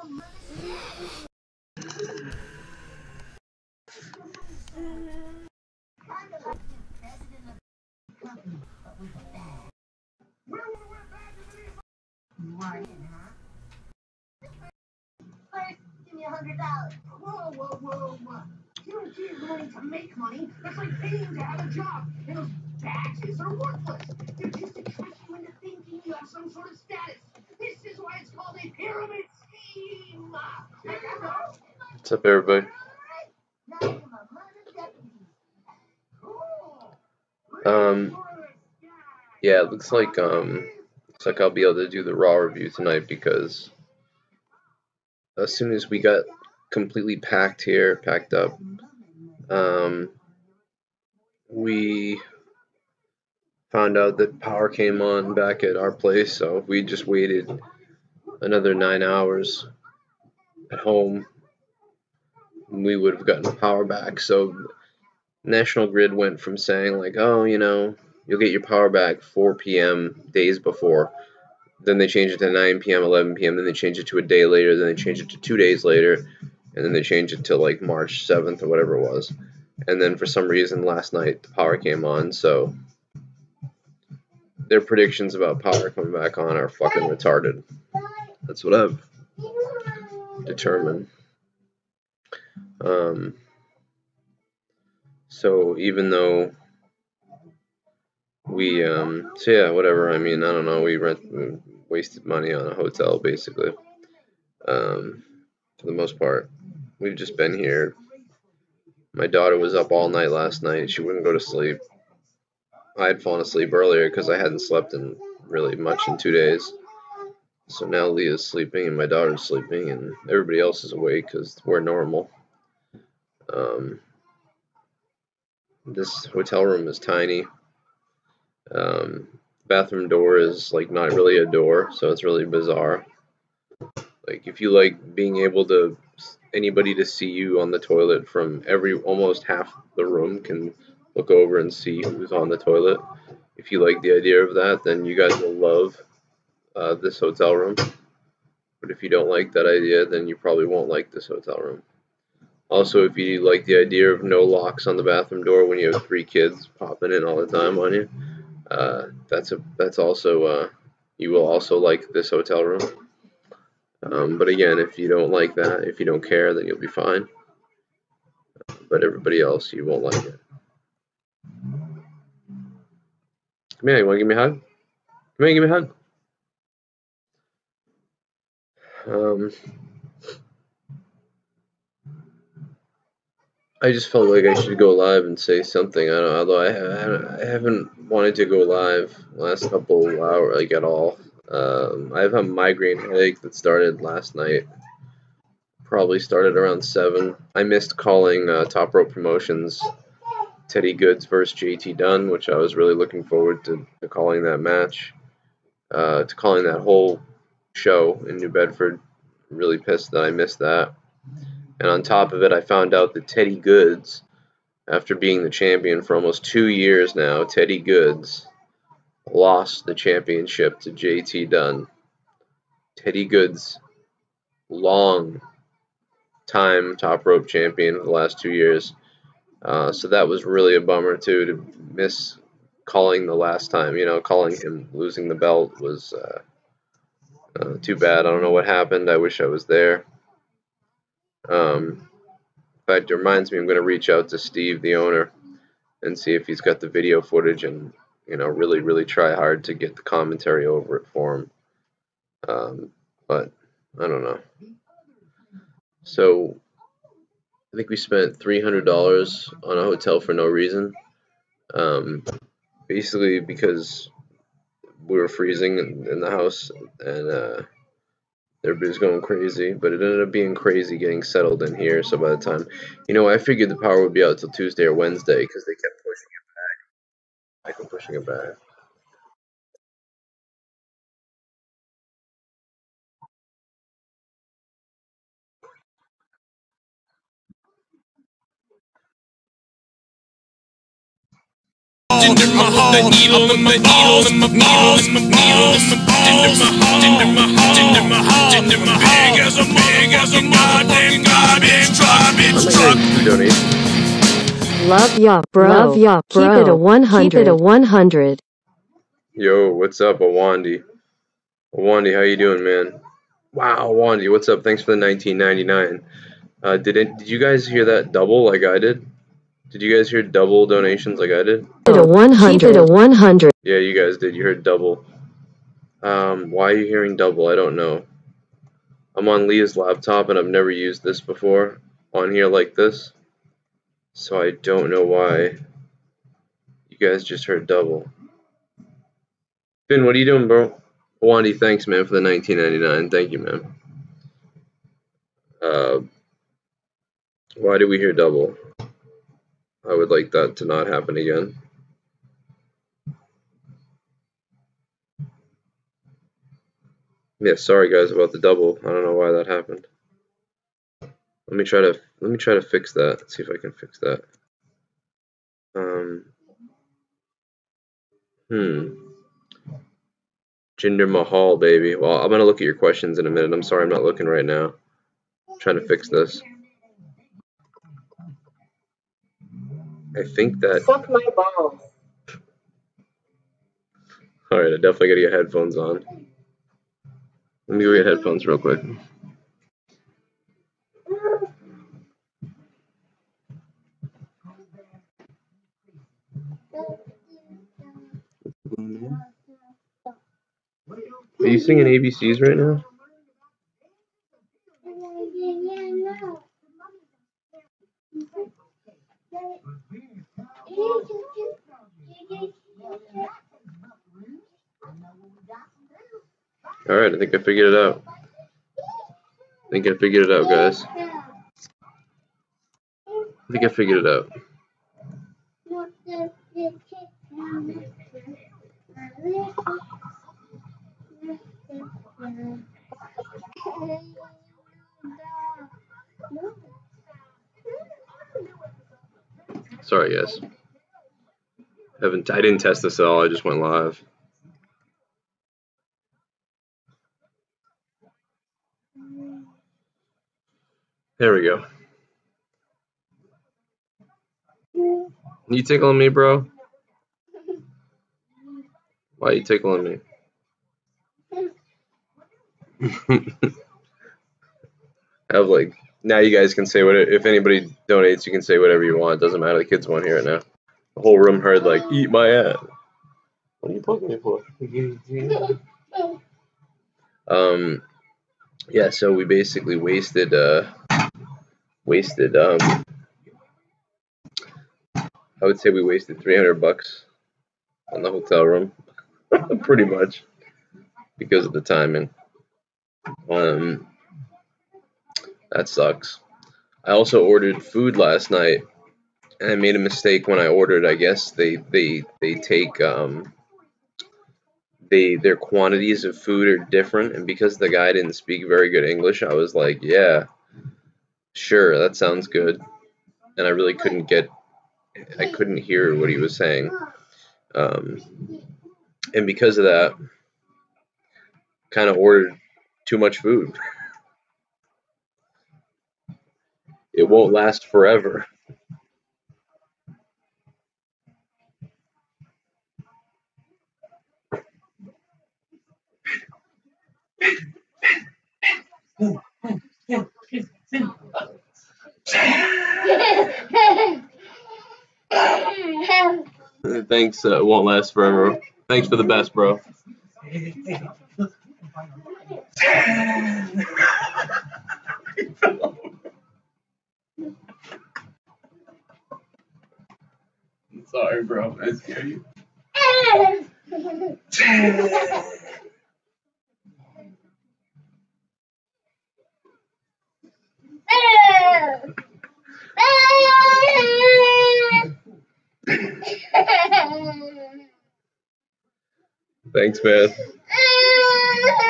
First, give me $100. Whoa. You don't give money to make money. That's like paying to have a job. And those badges are worthless. They're just to trick you into thinking you have some sort of status. This is why it's called a pyramid scheme. What's up, everybody? Yeah, it looks like I'll be able to do the Raw review tonight because as soon as we got completely packed up, we found out that power came on back at our place, so if we just waited another 9 hours at home, we would have gotten power back. So National Grid went from saying like, oh, you know, you'll get your power back 4 p.m. days before. Then they changed it to 9 p.m., 11 p.m., then they changed it to a day later, then they changed it to 2 days later, and then they changed it to like March 7th or whatever it was. And then for some reason last night the power came on, so their predictions about power coming back on are fucking retarded. That's what I've determined. So even though we, so yeah, whatever, I mean, I don't know, we wasted money on a hotel, basically, for the most part. We've just been here. My daughter was up all night last night. She wouldn't go to sleep. I had fallen asleep earlier because I hadn't slept in really much in 2 days. So now Leah's sleeping and my daughter's sleeping and everybody else is awake because we're normal. This hotel room is tiny. Bathroom door is like not really a door, so it's really bizarre. Like if you like being able to anybody to see you on the toilet from almost half the room can look over and see who's on the toilet. If you like the idea of that, then you guys will love this hotel room. But if you don't like that idea, then you probably won't like this hotel room. Also, if you like the idea of no locks on the bathroom door when you have 3 kids popping in all the time on you, that's also you will also like this hotel room. But again, if you don't like that, if you don't care, then you'll be fine. But everybody else, you won't like it. Come here, you want to give me a hug? Come here, give me a hug. I just felt like I should go live and say something. I don't know, although I haven't wanted to go live last couple hours, like at all. I have a migraine headache that started last night. Probably started around 7. I missed calling Top Rope Promotions Teddy Goods versus JT Dunn, which I was really looking forward to calling that match, to calling that whole show in New Bedford. Really pissed that I missed that. And on top of it, I found out that Teddy Goods, after being the champion for almost 2 years now, Teddy Goods lost the championship to JT Dunn. Teddy Goods, long time top rope champion for the last 2 years. So that was really a bummer too, to miss calling the last time. You know, calling him losing the belt was too bad. I don't know what happened. I wish I was there. In fact, it reminds me, I'm going to reach out to Steve, the owner, and see if he's got the video footage and, you know, really try hard to get the commentary over it for him. But I don't know. So I think we spent $300 on a hotel for no reason. Basically because we were freezing in the house and everybody was going crazy, but it ended up being crazy getting settled in here. So by the time, you know, I figured the power would be out till Tuesday or Wednesday because they kept pushing it back. I kept pushing it back. Ginger Mahal, the needle in my balls, needles, needles, Ginger Mahal, Ginger Mahal, Ginger Mahal, Ginger Mahal, big as a Love ya, bro. Love ya, bro. Keep it a 100. Keep it a 100. Yo, what's up, Awandi? Awandi, how you doing, man? Wow, Awandi, what's up? Thanks for the 19.99. Did you guys hear that double like I did? Did you guys hear double donations like I did? Keep it a 100. Keep it a 100. Yeah, you guys did. You heard double. Why are you hearing double? I don't know. I'm on Leah's laptop and I've never used this before on here like this. So I don't know why you guys just heard double. Finn, what are you doing, bro? Wandi, thanks, man, for the 19.99. Thank you, man. Why did we hear double? I would like that to not happen again. Yeah, sorry guys about the double. I don't know why that happened. Let me try to fix that. Let's see if I can fix that. Jinder Mahal, baby. Well, I'm gonna look at your questions in a minute. I'm sorry, I'm not looking right now. I'm trying to fix this. I think that. Suck my balls. All right, I definitely gotta get headphones on. Let me go get headphones real quick. Are you singing ABCs right now? Alright, I think I figured it out. Guys. I think I figured it out. Sorry, guys. I didn't test this at all. I just went live. There we go. You tickling me, bro? Why are you tickling me? I have like, now you guys can say whatever. If anybody donates, you can say whatever you want. It doesn't matter. The kids won't hear it now. The whole room heard like, eat my ass. What are you poking me for? Yeah, so we basically wasted I would say we wasted $300 on the hotel room. Pretty much. Because of the timing. That sucks. I also ordered food last night and I made a mistake when I ordered. I guess they take their quantities of food are different, and because the guy didn't speak very good English, I was like, yeah, sure, that sounds good. And I really couldn't hear what he was saying. And because of that, kind of ordered too much food. It won't last forever. Thanks, it won't last forever. Thanks for the best, bro. I'm sorry, bro. I scared you. Thanks, man.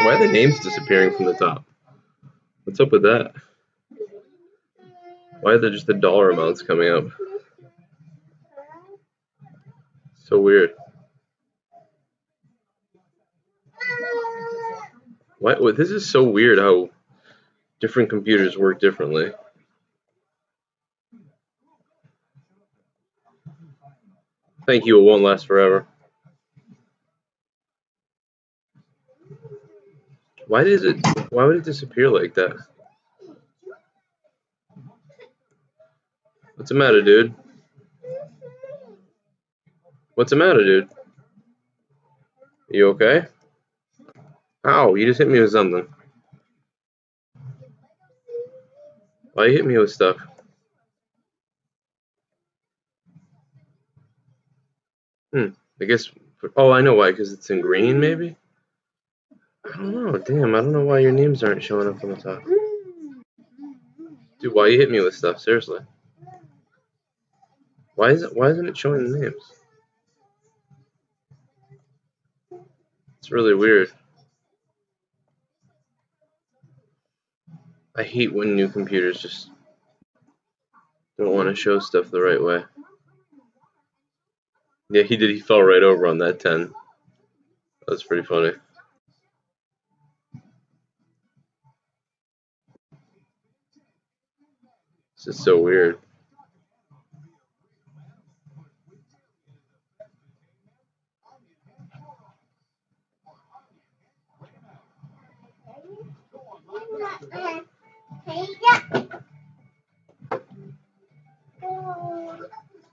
Why are the names disappearing from the top? What's up with that? Why are there just the dollar amounts coming up? So weird. Why? Well, this is so weird how different computers work differently. Thank you, it won't last forever. Why would it disappear like that? What's the matter, dude? What's the matter, dude? You okay? Ow, you just hit me with something. Why you hit me with stuff? I guess, oh, I know why, because it's in green, maybe? I don't know, damn, I don't know why your names aren't showing up on the top. Dude, why you hit me with stuff, seriously? Why isn't it showing the names? It's really weird. I hate when new computers just don't want to show stuff the right way. Yeah, he did, he fell right over on that 10. That's pretty funny. It's just so weird.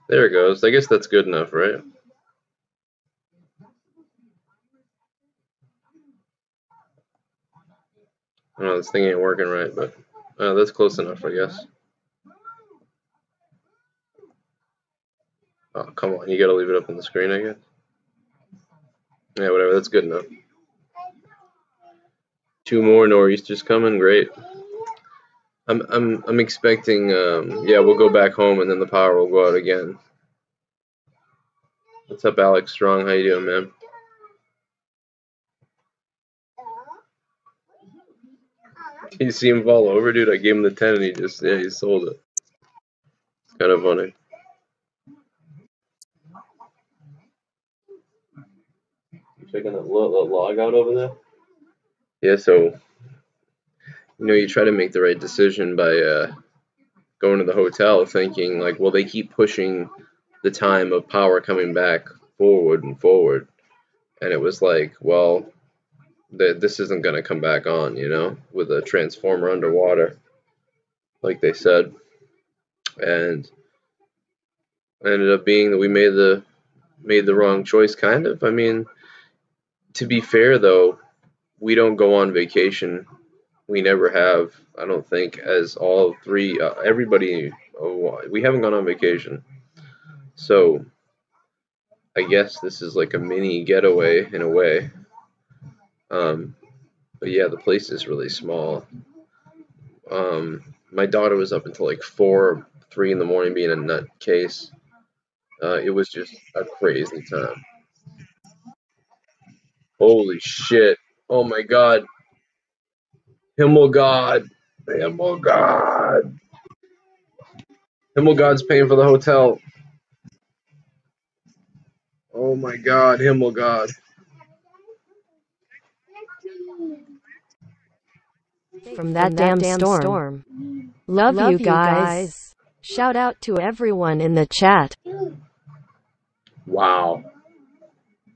There it goes. I guess that's good enough, right? I don't know, this thing ain't working right, but that's close enough, I guess. Oh, come on. You gotta leave it up on the screen, I guess. Yeah, whatever. That's good enough. 2 more nor'easters coming. Great. I'm expecting. Yeah, we'll go back home and then the power will go out again. What's up, Alex Strong? How you doing, man? You see him fall over, dude? I gave him the 10 and he sold it. It's kind of funny. You checking that log out over there? Yeah, so, you try to make the right decision by going to the hotel thinking, like, well, they keep pushing the time of power coming back forward and forward. And it was like, well, this isn't going to come back on, with a transformer underwater, like they said. And it ended up being that we made the wrong choice, kind of. I mean, to be fair, though, we don't go on vacation. We never have, I don't think, as all three, everybody, we haven't gone on vacation. So, I guess this is like a mini getaway in a way. But yeah, the place is really small. My daughter was up until like 4, 3 in the morning being a nutcase. It was just a crazy time. Holy shit. Oh my god. Himmelgod. Himmelgod. Himmelgod's paying for the hotel. Oh my god, Himmelgod. From that damn storm. Love you guys. Shout out to everyone in the chat. Wow.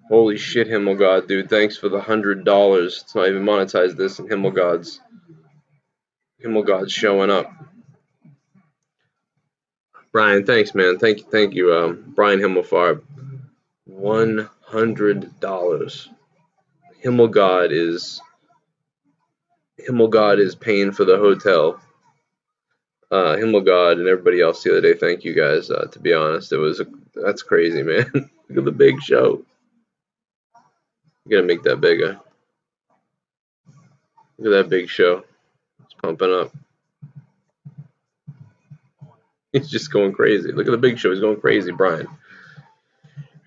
Holy shit, Himmelgod, dude. Thanks for the $100. It's not even monetized this, and Himmelgod's showing up. Brian, thanks, man. Thank you, Brian Himmelfarb. $100. Himmelgod is paying for the hotel. Himmelgod and everybody else the other day. Thank you guys. To be honest, that's crazy, man. Look at the big show. You gotta make that bigger. Look at that big show. It's pumping up. He's just going crazy. Look at the big show. He's going crazy, Brian.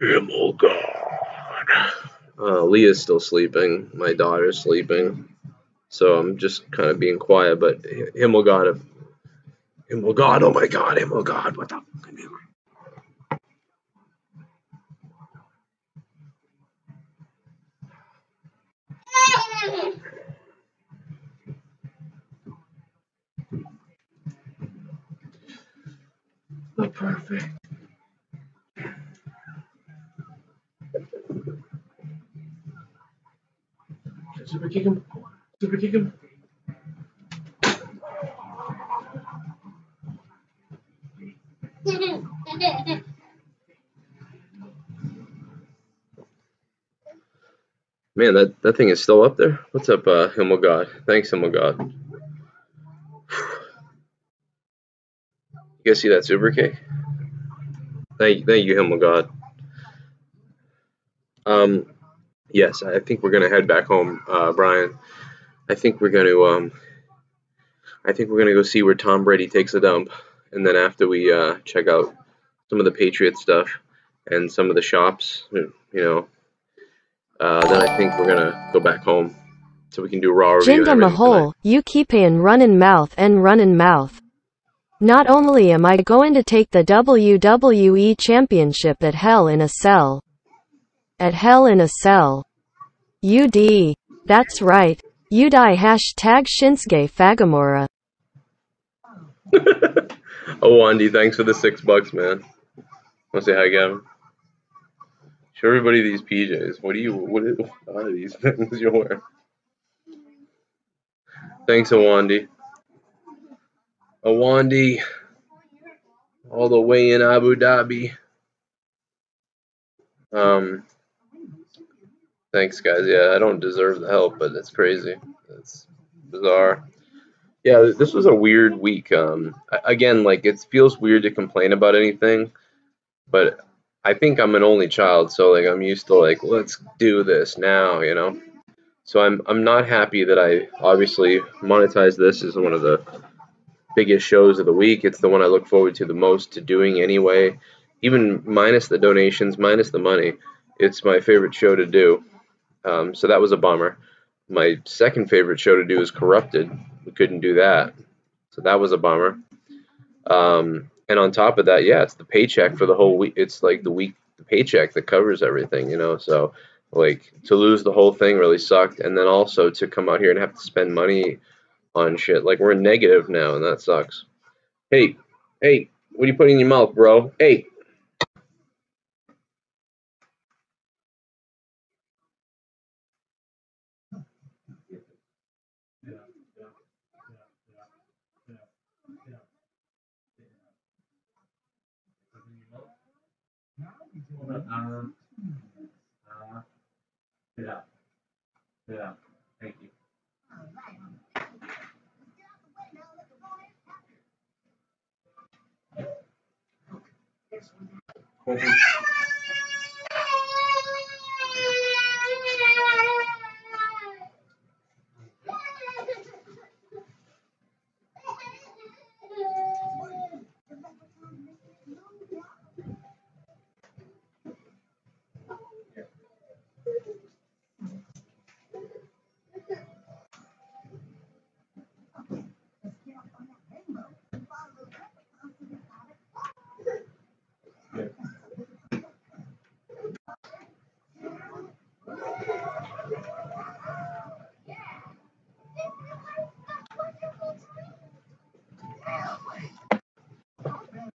Himmelgod. Leah's still sleeping. My daughter's sleeping. So I'm just kind of being quiet. But Himmelgod, oh my god, Himmelgod, what the fuck? Perfect. Super kick him. Super kick him. Man, that thing is still up there. What's up, Himmel God? Thanks, Himmel God. You guys see that super kick? Thank you, Himmel God. Yes, I think we're gonna head back home, Brian. I think we're gonna go see where Tom Brady takes a dump, and then after we check out some of the Patriot stuff and some of the shops, then I think we're gonna go back home so we can do Raw review and Jinder everything tonight. Mahal, you keep in runnin' mouth and runnin' mouth. Not only am I going to take the WWE Championship at Hell in a Cell. At Hell in a Cell. UD. That's right. You die #Shinsuke Fagamora. Oh, Andy, thanks for the $6, man. Wanna say hi, Gavin? Show everybody these PJs. What are these things you're wearing? Thanks, Awandi. Awandi, all the way in Abu Dhabi. Thanks, guys. Yeah, I don't deserve the help, but it's crazy. It's bizarre. Yeah, this was a weird week. Again, like, it feels weird to complain about anything, but I think I'm an only child, so like I'm used to like let's do this now, So I'm not happy that I obviously monetized this as one of the biggest shows of the week. It's the one I look forward to the most to doing anyway. Even minus the donations, minus the money, it's my favorite show to do. So that was a bummer. My second favorite show to do is Corrupted. We couldn't do that, so that was a bummer. And on top of that, yeah, it's the paycheck for the whole week. It's like the paycheck that covers everything, So like to lose the whole thing really sucked, and then also to come out here and have to spend money on shit. Like we're in negative now, and that sucks. Hey, what are you putting in your mouth, bro? Hey. Yeah. Thank you.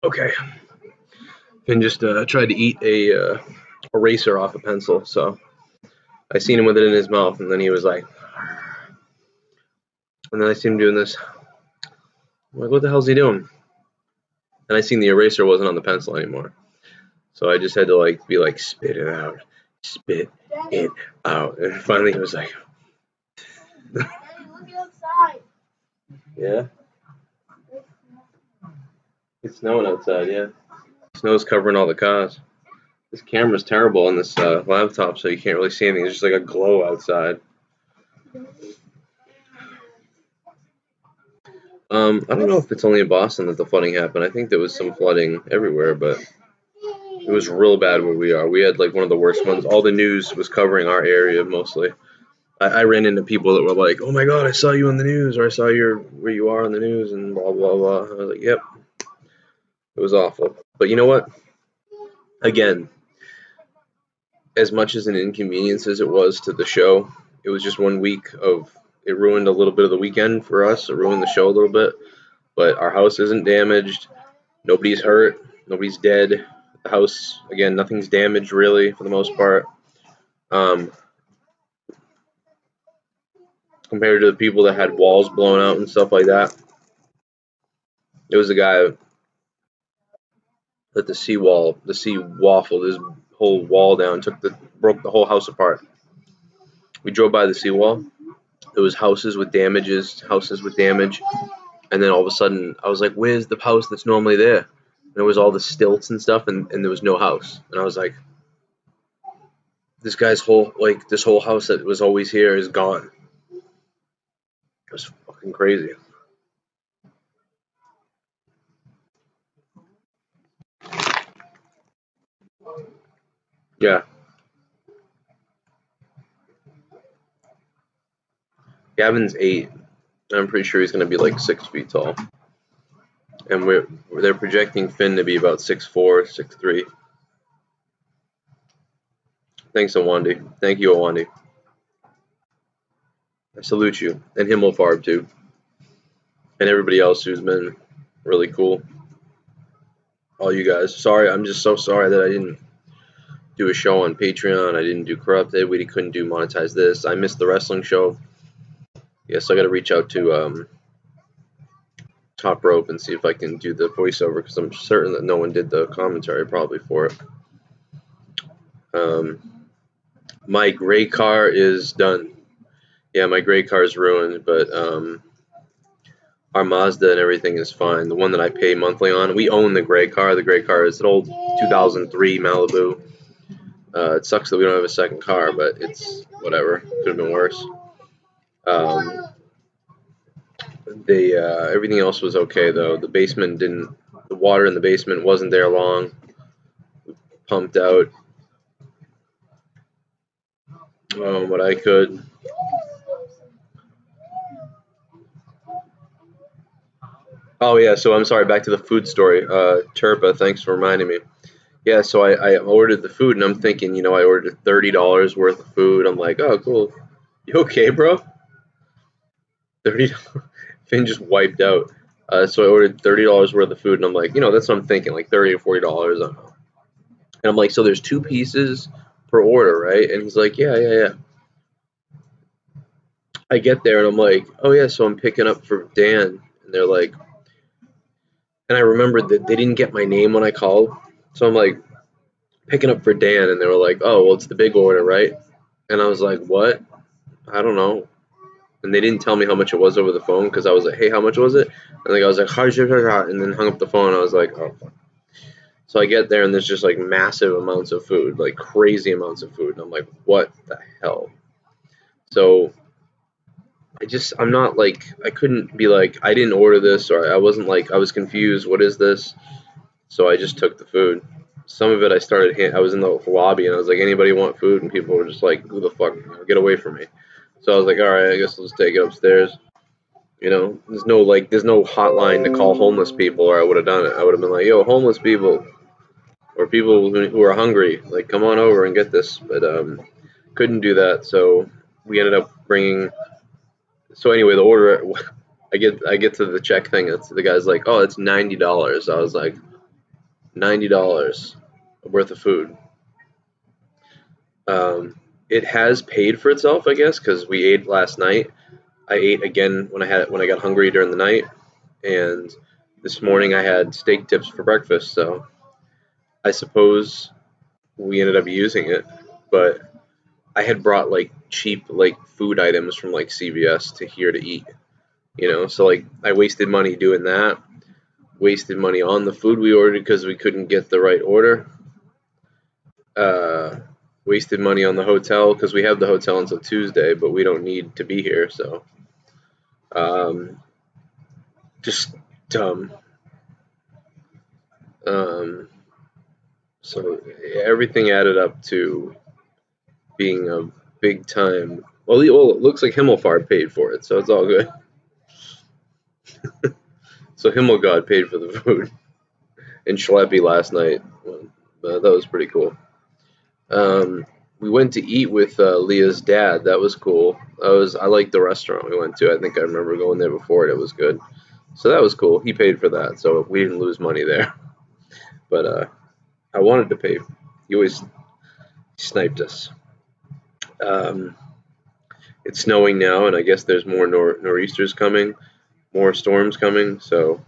Okay. Finn just tried to eat a eraser off a pencil, so I seen him with it in his mouth, and then he was like, and then I seen him doing this. I'm like, what the hell's he doing? And I seen the eraser wasn't on the pencil anymore, so I just had to like be like, spit it out, spit it out, and finally he was like, Daddy, look outside. yeah, it's snowing outside, yeah. Snow's covering all the cars. This camera's terrible on this laptop, so you can't really see anything. It's just like a glow outside. I don't know if it's only in Boston that the flooding happened. I think there was some flooding everywhere, but it was real bad where we are. We had like one of the worst ones. All the news was covering our area mostly. I ran into people that were like, "Oh my God, I saw you on the news," or "I saw where you are on the news," and blah blah blah. I was like, "Yep." It was awful. But you know what? Again, as much as an inconvenience as it was to the show, it was just 1 week of it ruined a little bit of the weekend for us. It ruined the show a little bit. But our house isn't damaged. Nobody's hurt. Nobody's dead. The house, again, nothing's damaged really for the most part. compared to the people that had walls blown out and stuff like that. It was a guy that the sea waffled his whole wall down, broke the whole house apart. We drove by the seawall. There was houses with damage, and then all of a sudden I was like, "Where's the house that's normally there?" And there was all the stilts and stuff, and there was no house. And I was like, "This guy's this whole house that was always here is gone." It was fucking crazy. Yeah. Gavin's 8. I'm pretty sure he's going to be like 6 feet tall. And they're projecting Finn to be about 6'4", 6'3". Thanks, Awandi. Thank you, Awandi. I salute you. And Himmelfarb, too. And everybody else who's been really cool. All you guys. Sorry, I'm just so sorry that I didn't do a show on Patreon. I didn't do Corrupted. We couldn't do Monetize This. I missed the wrestling show. Yes, I got to reach out to Top Rope and see if I can do the voiceover, because I'm certain that no one did the commentary probably for it. My gray car is done. Yeah, my gray car is ruined, but our Mazda and everything is fine. The one that I pay monthly on, we own the gray car. The gray car is an old 2003 Malibu. It sucks that we don't have a second car, but it's whatever. Could have been worse. Everything else was okay though. The water in the basement wasn't there long. We pumped out what I could. Oh yeah, so I'm sorry, back to the food story. Turpa, thanks for reminding me. Yeah, so I ordered the food, and I'm thinking, I ordered $30 worth of food. I'm like, oh, cool. You okay, bro? $30. Finn just wiped out. So I ordered $30 worth of food, and I'm like, that's what I'm thinking, like $30 or $40. I don't know. And I'm like, so there's 2 pieces per order, right? And he's like, yeah. I get there, and I'm like, oh yeah, so I'm picking up for Dan. And they're like, and I remembered that they didn't get my name when I called. So I'm like, picking up for Dan, and they were like, oh, well, it's the big order, right? And I was like, what? I don't know. And they didn't tell me how much it was over the phone, because I was like, hey, how much was it? And I was like, and then hung up the phone, and I was like, oh, fuck. So I get there, and there's just like massive amounts of food, like crazy amounts of food. And I'm like, what the hell? So I'm not like, I couldn't be like, I didn't order this, or I wasn't like, I was confused. What is this? So I just took the food. Some of it I was in the lobby, and I was like, anybody want food? And people were just like, who the fuck, get away from me. So I was like, all right, I guess I'll just take it upstairs. There's no hotline to call homeless people, or I would have done it. I would have been like, yo, homeless people, or people who are hungry, like, come on over and get this. But couldn't do that, so we ended up bringing. So anyway, the order, I get to the check thing. The guy's like, oh, it's $90. I was like, $90 worth of food. It has paid for itself, I guess, because we ate last night. I ate again when I got hungry during the night, and this morning I had steak tips for breakfast. So I suppose we ended up using it, but I had brought like cheap like food items from like CVS to here to eat. So like I wasted money doing that. Wasted money on the food we ordered because we couldn't get the right order. Wasted money on the hotel because we have the hotel until Tuesday, but we don't need to be here, so just dumb. So everything added up to being a big time. Well, it looks like Himmelfart paid for it, so it's all good. So Himmelgod paid for the food in Schleppy last night. That was pretty cool. We went to eat with Leah's dad. That was cool. I liked the restaurant we went to. I think I remember going there before, and it was good. So that was cool. He paid for that, so we didn't lose money there. But I wanted to pay. He always sniped us. It's snowing now, and I guess there's more nor'easters coming, more storms coming, so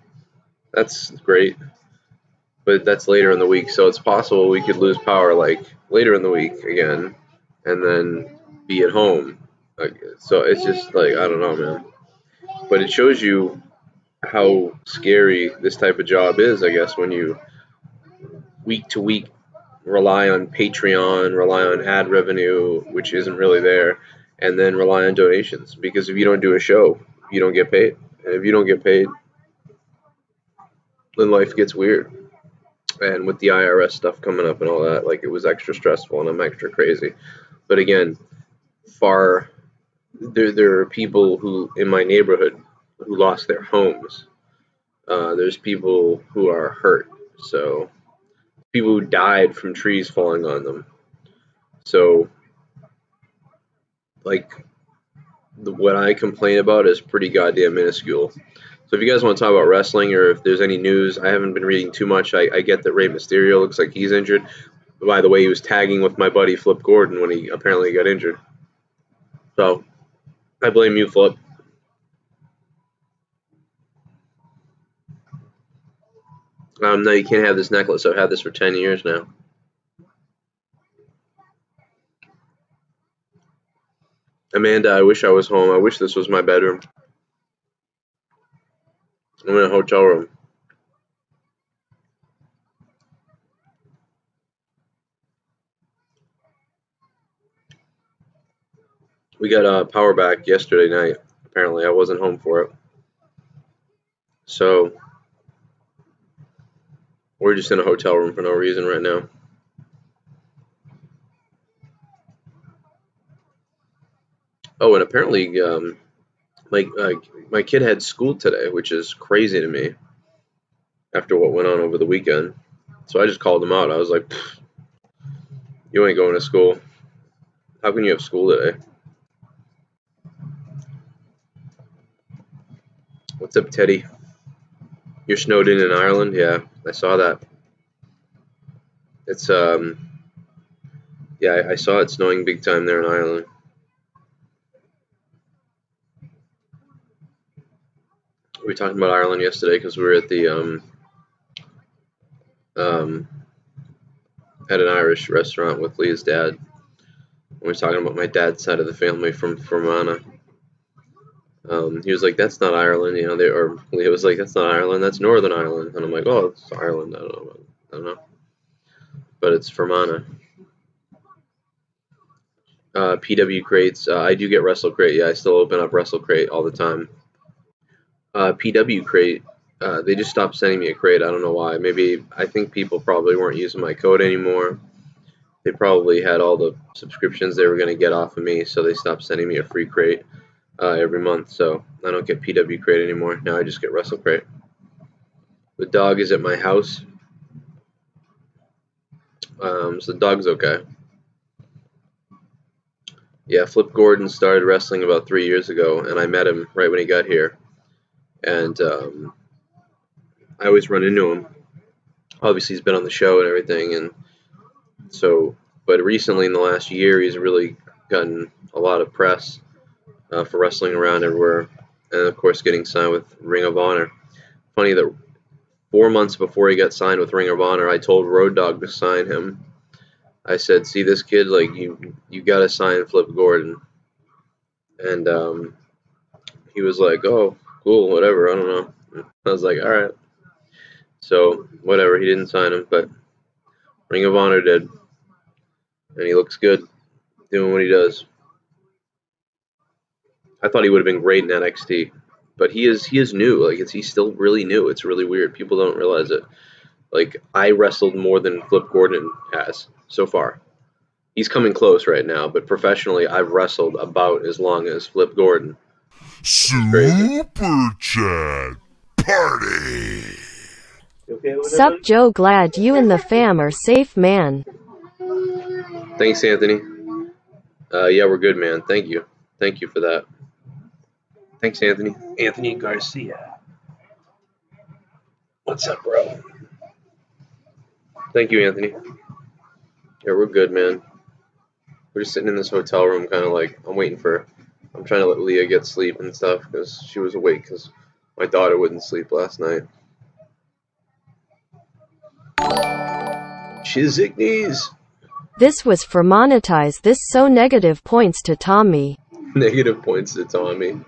that's great. But that's later in the week, so it's possible we could lose power like later in the week again, and then be at home. So it's just like, I don't know, man. But it shows you how scary this type of job is, I guess, when you week to week rely on Patreon, rely on ad revenue, which isn't really there, and then rely on donations. Because if you don't do a show, you don't get paid. And if you don't get paid, then life gets weird. And with the IRS stuff coming up and all that, like, it was extra stressful, and I'm extra crazy. But again, there are people who in my neighborhood who lost their homes. There's people who are hurt. So people who died from trees falling on them. So, like, what I complain about is pretty goddamn minuscule. So if you guys want to talk about wrestling, or if there's any news, I haven't been reading too much. I get that Rey Mysterio looks like he's injured. By the way, he was tagging with my buddy Flip Gordon when he apparently got injured. So I blame you, Flip. No, you can't have this necklace. I've had this for 10 years now. Amanda, I wish I was home. I wish this was my bedroom. I'm in a hotel room. We got power back yesterday night. Apparently, I wasn't home for it. So we're just in a hotel room for no reason right now. Oh, and apparently, my kid had school today, which is crazy to me after what went on over the weekend. So I just called him out. I was like, you ain't going to school. How can you have school today? What's up, Teddy? You're snowed in Ireland? Yeah, I saw that. It's, yeah, I saw it snowing big time there in Ireland. We were talking about Ireland yesterday because we were at the, at an Irish restaurant with Leah's dad. We were talking about my dad's side of the family from Fermanagh. He was like, "That's not Ireland," you know. Leah was like, "That's not Ireland. That's Northern Ireland." And I'm like, "Oh, it's Ireland. I don't know, but it's Fermanagh." PW crates. I do get Wrestle Crate. Yeah, I still open up Wrestle Crate all the time. PW crate. They just stopped sending me a crate. I don't know why. Maybe I think people probably weren't using my code anymore. They probably had all the subscriptions they were going to get off of me, so they stopped sending me a free crate every month. So I don't get PW crate anymore. Now I just get Wrestle Crate. The dog is at my house, so the dog's okay. Yeah, Flip Gordon started wrestling about 3 years ago, and I met him right when he got here. And I always run into him. Obviously, he's been on the show and everything, and so, but recently in the last year, he's really gotten a lot of press for wrestling around everywhere, and of course, getting signed with Ring of Honor. Funny that 4 months before he got signed with Ring of Honor, I told Road Dogg to sign him. I said, "See this kid? Like, you gotta sign Flip Gordon." And he was like, "Oh, cool, whatever. I don't know." I was like, "All right." So whatever. He didn't sign him, but Ring of Honor did, and he looks good doing what he does. I thought he would have been great in NXT, but he is new. Like, he's still really new. It's really weird. People don't realize it. Like, I wrestled more than Flip Gordon has so far. He's coming close right now, but professionally, I've wrestled about as long as Flip Gordon. Super Chat Party. Sup Joe, glad you and the fam are safe, man. Thanks, Anthony. Yeah, we're good, man. Thank you. Thank you for that. Thanks, Anthony. Anthony Garcia. What's up, bro? Thank you, Anthony. Yeah, we're good, man. We're just sitting in this hotel room, kind of like, I'm waiting for I'm trying to let Leah get sleep and stuff because she was awake because my daughter wouldn't sleep last night. Chizignies. This was for monetize. This so negative points to Tommy. Negative points to Tommy.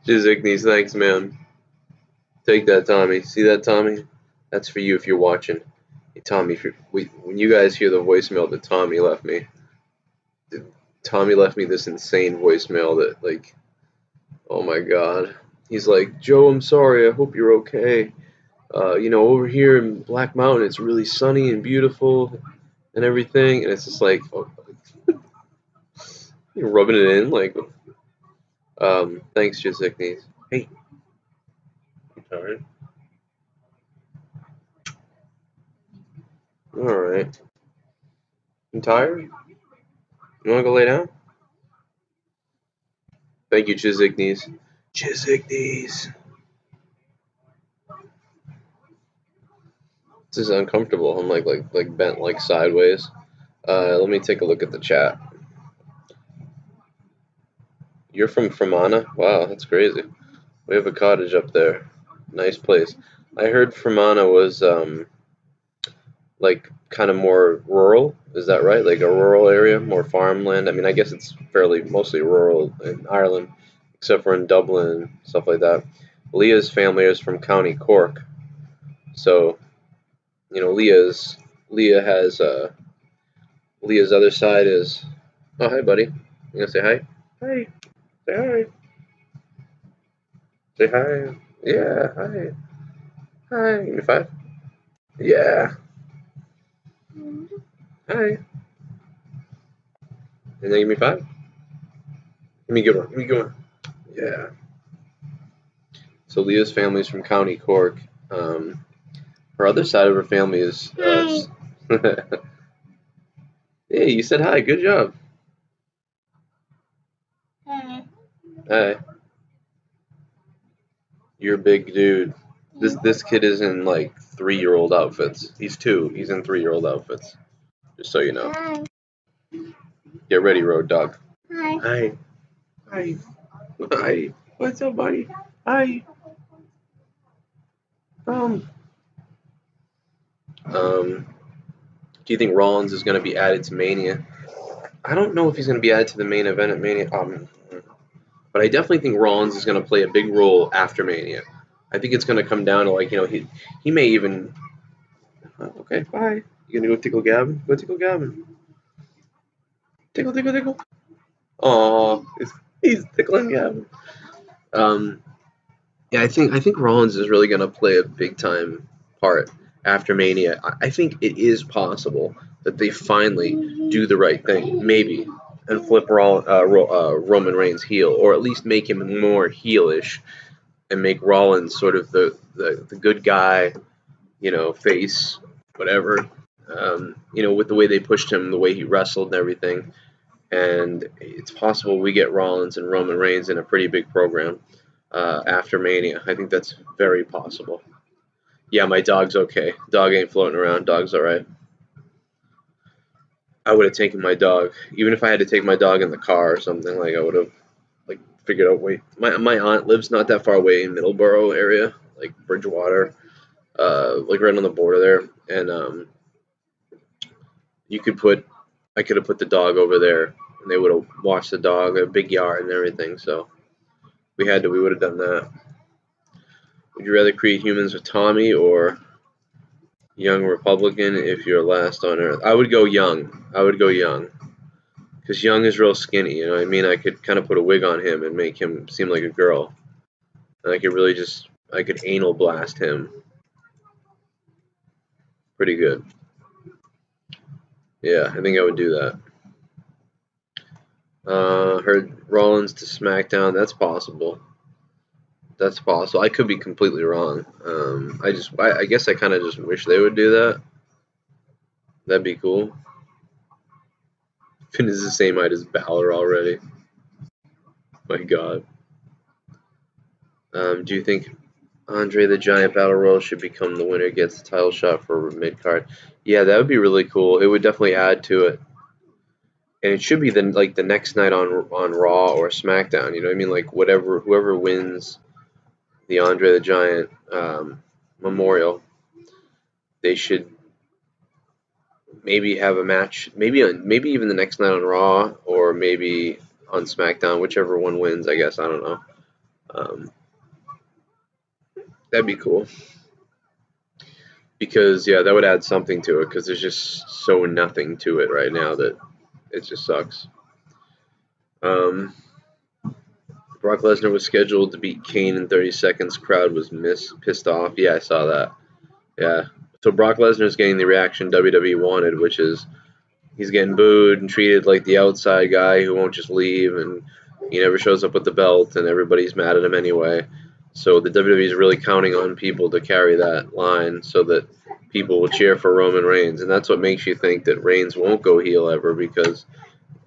Chizignies, thanks, man. Take that, Tommy. See that, Tommy? That's for you if you're watching. Hey, Tommy, when you guys hear the voicemail that Tommy left me, Tommy left me this insane voicemail that, like, oh my god. He's like, Joe, I'm sorry. I hope you're okay. You know, over here in Black Mountain, it's really sunny and beautiful and everything. And it's just like, oh, you're rubbing it in, like, thanks, Chizignies. Hey. Alright. Alright. You tired? You wanna go lay down? Thank you, Chizignies. Chizignies. This is uncomfortable. I'm like bent like sideways. Let me take a look at the chat. You're from Fermanagh? Wow, that's crazy. We have a cottage up there. Nice place. I heard Fermanagh was like kind of more rural. Is that right? Like a rural area, more farmland. I mean, I guess it's fairly mostly rural in Ireland, except for in Dublin and stuff like that. Leah's family is from County Cork, so you know Leah has Leah's other side is. Oh, hi, buddy. You gonna say hi? Hi. Say hi. Say hi. Yeah. Hi. Hi. Give me 5. Yeah. Hi. And then give me 5. Give me a good one. Give me a good one. Yeah. So Leah's family's from County Cork. Her other side of her family is. Hey, you said hi. Good job. Hi. You're a big dude. This kid is in like 3-year-old outfits. He's 2. He's in 3-year-old outfits. Just so you know. Hi. Get ready, road dog. Hi. Hi. Hi. Hi. What's up, buddy? Hi. Do you think Rollins is going to be added to Mania? I don't know if he's going to be added to the main event at Mania, but I definitely think Rollins is going to play a big role after Mania. I think it's going to come down to, like, you know, he may even. Okay, bye. You gonna go tickle Gavin? Go tickle Gavin. Tickle, tickle, tickle. Aw, he's tickling Gavin. Yeah, I think Rollins is really going to play a big time part after Mania. I think it is possible that they finally do the right thing, maybe, and flip Roman Reigns heel, or at least make him more heelish, and make Rollins sort of the good guy, you know, face, whatever. You know, with the way they pushed him, the way he wrestled and everything. And it's possible we get Rollins and Roman Reigns in a pretty big program after Mania. I think that's very possible. Yeah, my dog's okay. Dog ain't floating around. Dog's alright. I would have taken my dog. Even if I had to take my dog in the car or something, like, I would have, like, figured out wait. My aunt lives not that far away in Middleborough area, like Bridgewater, like right on the border there. And I could have put the dog over there, and they would have watched the dog, a big yard and everything. So we would have done that. Would you rather create humans with Tommy or Young Republican if you're last on Earth? I would go Young. Because Young is real skinny, you know what I mean? I could kind of put a wig on him and make him seem like a girl. And I could anal blast him. Pretty good. Yeah, I think I would do that. Heard Rollins to SmackDown. That's possible. I could be completely wrong. I guess I kind of just wish they would do that. That'd be cool. Finn is the same height as Balor already. My God. Do you think Andre the Giant Battle Royal should become the winner gets the title shot for mid card? Yeah, that would be really cool. It would definitely add to it. and it should be the next night on Raw or SmackDown. You know what I mean? Like whoever wins the Andre the Giant Memorial, they should maybe have a match, maybe even the next night on Raw or maybe on SmackDown, whichever one wins. I guess I don't know. That'd be cool because yeah, that would add something to it because there's just so nothing to it right now that it just sucks. Brock Lesnar was scheduled to beat KANE in 30 seconds. Crowd was pissed off. Yeah, I saw that. Yeah. So Brock Lesnar is getting the reaction WWE wanted, which is he's getting booed and treated like the outside guy who won't just leave, and he never shows up with the belt, and everybody's mad at him anyway. So the WWE is really counting on people to carry that line so that people will cheer for Roman Reigns, and that's what makes you think that Reigns won't go heel ever, because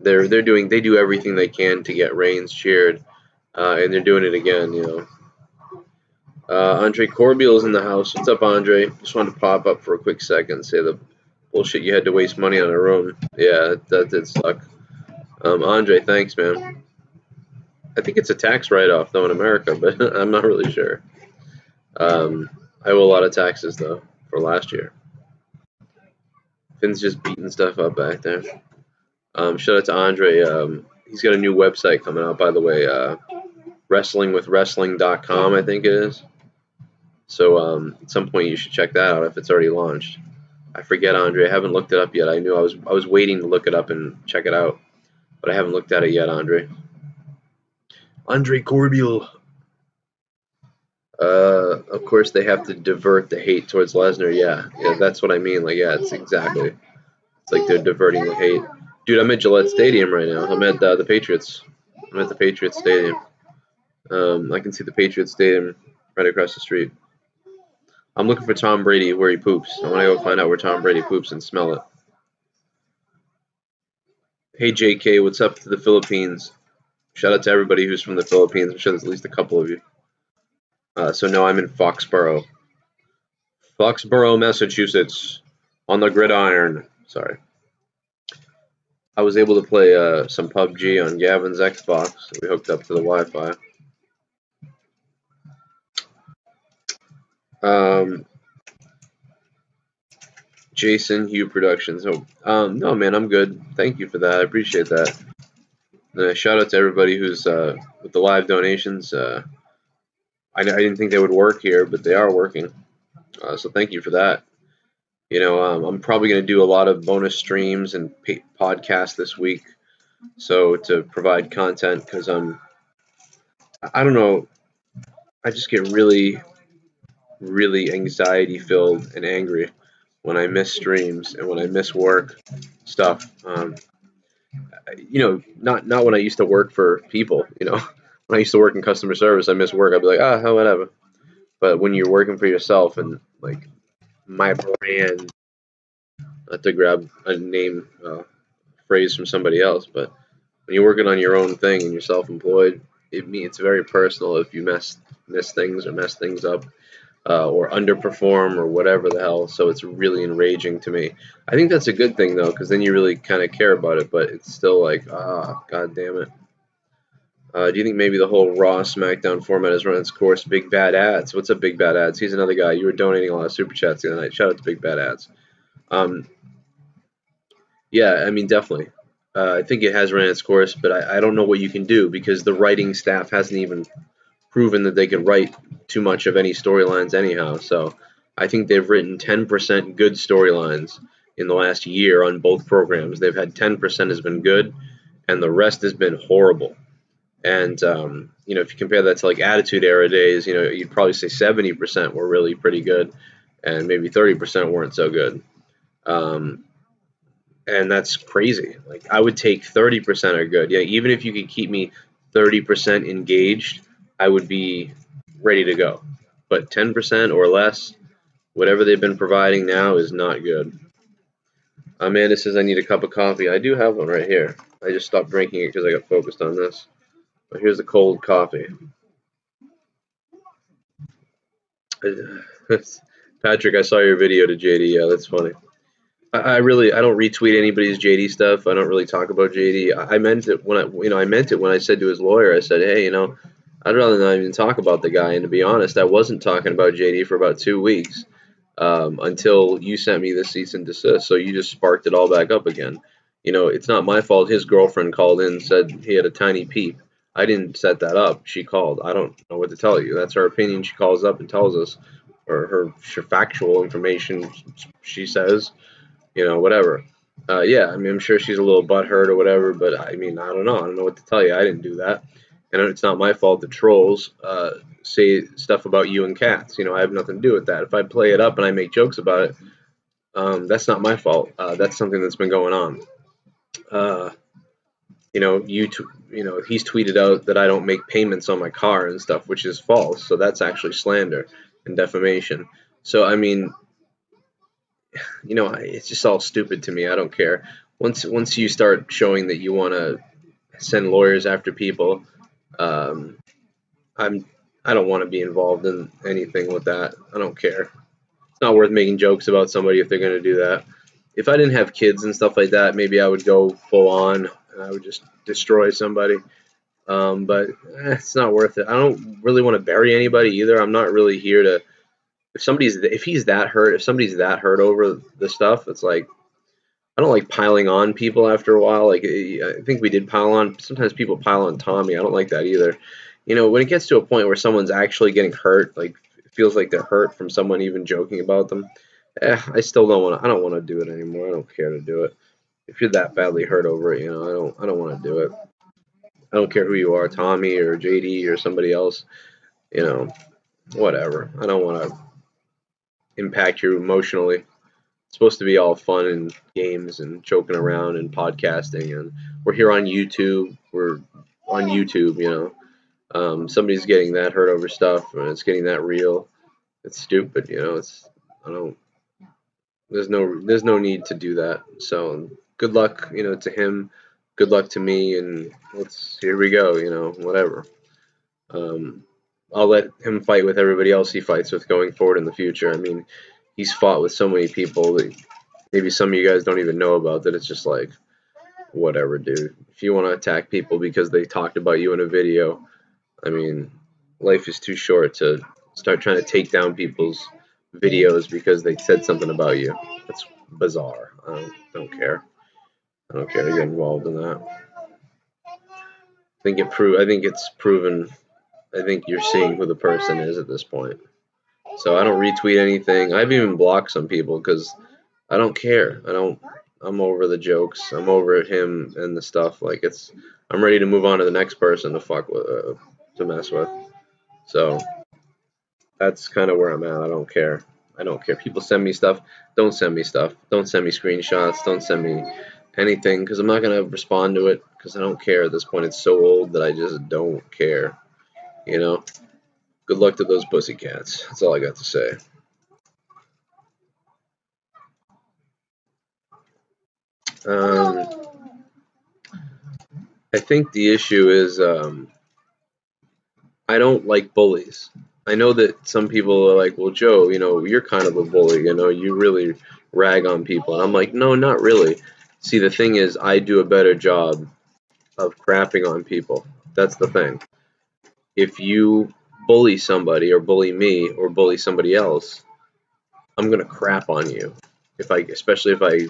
they do everything they can to get Reigns cheered, and they're doing it again, you know. Andre Corbeil's in the house. What's up, Andre? Just wanted to pop up for a quick second, say the bullshit you had to waste money on a room. Yeah, that did suck. Andre, thanks, man. I think it's a tax write-off, though, in America, but I'm not really sure. I owe a lot of taxes, though, for last year. Finn's just beating stuff up back there. Shout out to Andre. He's got a new website coming out, by the way. WrestlingWithWrestling.com, I think it is. So at some point you should check that out if it's already launched. I forget, Andre. I haven't looked it up yet. I knew I was waiting to look it up and check it out, but I haven't looked at it yet, Andre. Andre Corbeil. Of course they have to divert the hate towards Lesnar. Yeah, that's what I mean. Like, yeah, it's exactly. It's like they're diverting the hate. Dude, I'm at Gillette Stadium right now. I'm at the Patriots. I'm at the Patriots Stadium. I can see the Patriots Stadium right across the street. I'm looking for Tom Brady where he poops. I want to go find out where Tom Brady poops and smell it. Hey, JK, what's up to the Philippines? Shout out to everybody who's from the Philippines. I'm sure there's at least a couple of you. So no, I'm in Foxborough, Massachusetts, on the gridiron. Sorry. I was able to play some PUBG on Gavin's Xbox. We hooked up to the Wi-Fi. Jason Hugh Productions. Oh, no, man, I'm good. Thank you for that. I appreciate that. Shout out to everybody who's with the live donations. I didn't think they would work here, but they are working. So thank you for that. You know, I'm probably going to do a lot of bonus streams and podcasts this week, so to provide content, because I don't know, I just get really, really anxiety filled and angry when I miss streams and when I miss work stuff. You know, not when I used to work for people. You know, when I used to work in customer service, I miss work. I'd be like, whatever. But when you're working for yourself and like my brand, not to grab a name phrase from somebody else, but when you're working on your own thing and you're self-employed, it's very personal if you miss things or mess things up or underperform or whatever the hell. So it's really enraging to me. I think that's a good thing though, because then you really kind of care about it. But it's still like, god damn it. Do you think maybe the whole Raw SmackDown format has run its course? Big Bad Ads. What's up, Big Bad Ads? He's another guy. You were donating a lot of super chats the other night. Shout out to Big Bad Ads. Yeah, I mean, definitely. I think it has run its course, but I don't know what you can do because the writing staff hasn't even proven that they could write too much of any storylines anyhow. So I think they've written 10% good storylines in the last year on both programs. They've had 10% has been good, and the rest has been horrible. And, you know, if you compare that to like Attitude Era days, you know, you'd probably say 70% were really pretty good and maybe 30% weren't so good. And that's crazy. Like, I would take 30% are good. Yeah, even if you could keep me 30% engaged, I would be ready to go. But 10% or less, whatever they've been providing now is not good. Amanda says I need a cup of coffee. I do have one right here. I just stopped drinking it because I got focused on this. But here's the cold coffee. Patrick, I saw your video to JD. Yeah, that's funny. I don't retweet anybody's JD stuff. I don't really talk about JD. I meant it when I meant it when I said to his lawyer, I said, hey, I'd rather not even talk about the guy. And to be honest, I wasn't talking about JD for about 2 weeks until you sent me the cease and desist. So you just sparked it all back up again. It's not my fault. His girlfriend called in and said he had a tiny peep. I didn't set that up. She called. I don't know what to tell you. That's her opinion. She calls up and tells us, or her factual information. She says, whatever. Yeah, I mean, I'm sure she's a little butthurt or whatever, but I mean, I don't know. I don't know what to tell you. I didn't do that. And it's not my fault the trolls say stuff about you and cats. I have nothing to do with that. If I play it up and I make jokes about it, that's not my fault. That's something that's been going on. He's tweeted out that I don't make payments on my car and stuff, which is false. So that's actually slander and defamation. So, I mean, it's just all stupid to me. I don't care. Once you start showing that you want to send lawyers after people, I don't want to be involved in anything with that. I don't care. It's not worth making jokes about somebody if they're going to do that. If I didn't have kids and stuff like that, maybe I would go full on and I would just destroy somebody. But it's not worth it. I don't really want to bury anybody either. I'm not really here to. If he's that hurt, if somebody's that hurt over the stuff, it's like I don't like piling on people after a while. Like I think we did pile on. Sometimes people pile on Tommy. I don't like that either. When it gets to a point where someone's actually getting hurt, like it feels like they're hurt from someone even joking about them. I still don't want to. I don't want to do it anymore. I don't care to do it. If you're that badly hurt over it, I don't want to do it. I don't care who you are, Tommy or JD or somebody else. Whatever. I don't want to impact you emotionally. It's supposed to be all fun and games and joking around and podcasting, and we're here on YouTube. We're on YouTube, somebody's getting that hurt over stuff and it's getting that real. It's stupid, there's no need to do that. So good luck, to him. Good luck to me, and here we go, whatever. I'll let him fight with everybody else he fights with going forward in the future. I mean, he's fought with so many people that maybe some of you guys don't even know about, that it's just like, whatever, dude. If you want to attack people because they talked about you in a video, I mean, life is too short to start trying to take down people's videos because they said something about you. That's bizarre. I don't care. I don't care to get involved in that. I think it's proven. I think you're seeing who the person is at this point. So I don't retweet anything. I've even blocked some people because I don't care. I'm over the jokes. I'm over him and the stuff. Like I'm ready to move on to the next person to fuck with, to mess with. So that's kind of where I'm at. I don't care. People send me stuff. Don't send me stuff. Don't send me screenshots. Don't send me anything because I'm not going to respond to it because I don't care at this point. It's so old that I just don't care. Good luck to those pussycats. That's all I got to say. I think the issue is I don't like bullies. I know that some people are like, well, Joe, you're kind of a bully, you really rag on people. And I'm like, no, not really. See, the thing is, I do a better job of crapping on people. That's the thing. If you bully somebody or bully me or bully somebody else, I'm going to crap on you. Especially if I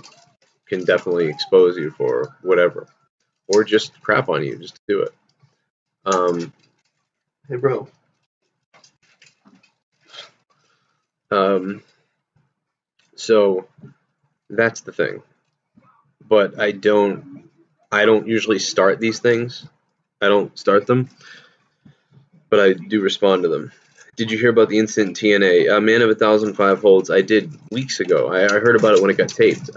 can definitely expose you for whatever. Or just crap on you, just do it. Hey, bro. So that's the thing. But I don't usually start these things. I don't start them, but I do respond to them. Did you hear about the incident in TNA? A man of 1,005 holds. I did weeks ago. I heard about it when it got taped.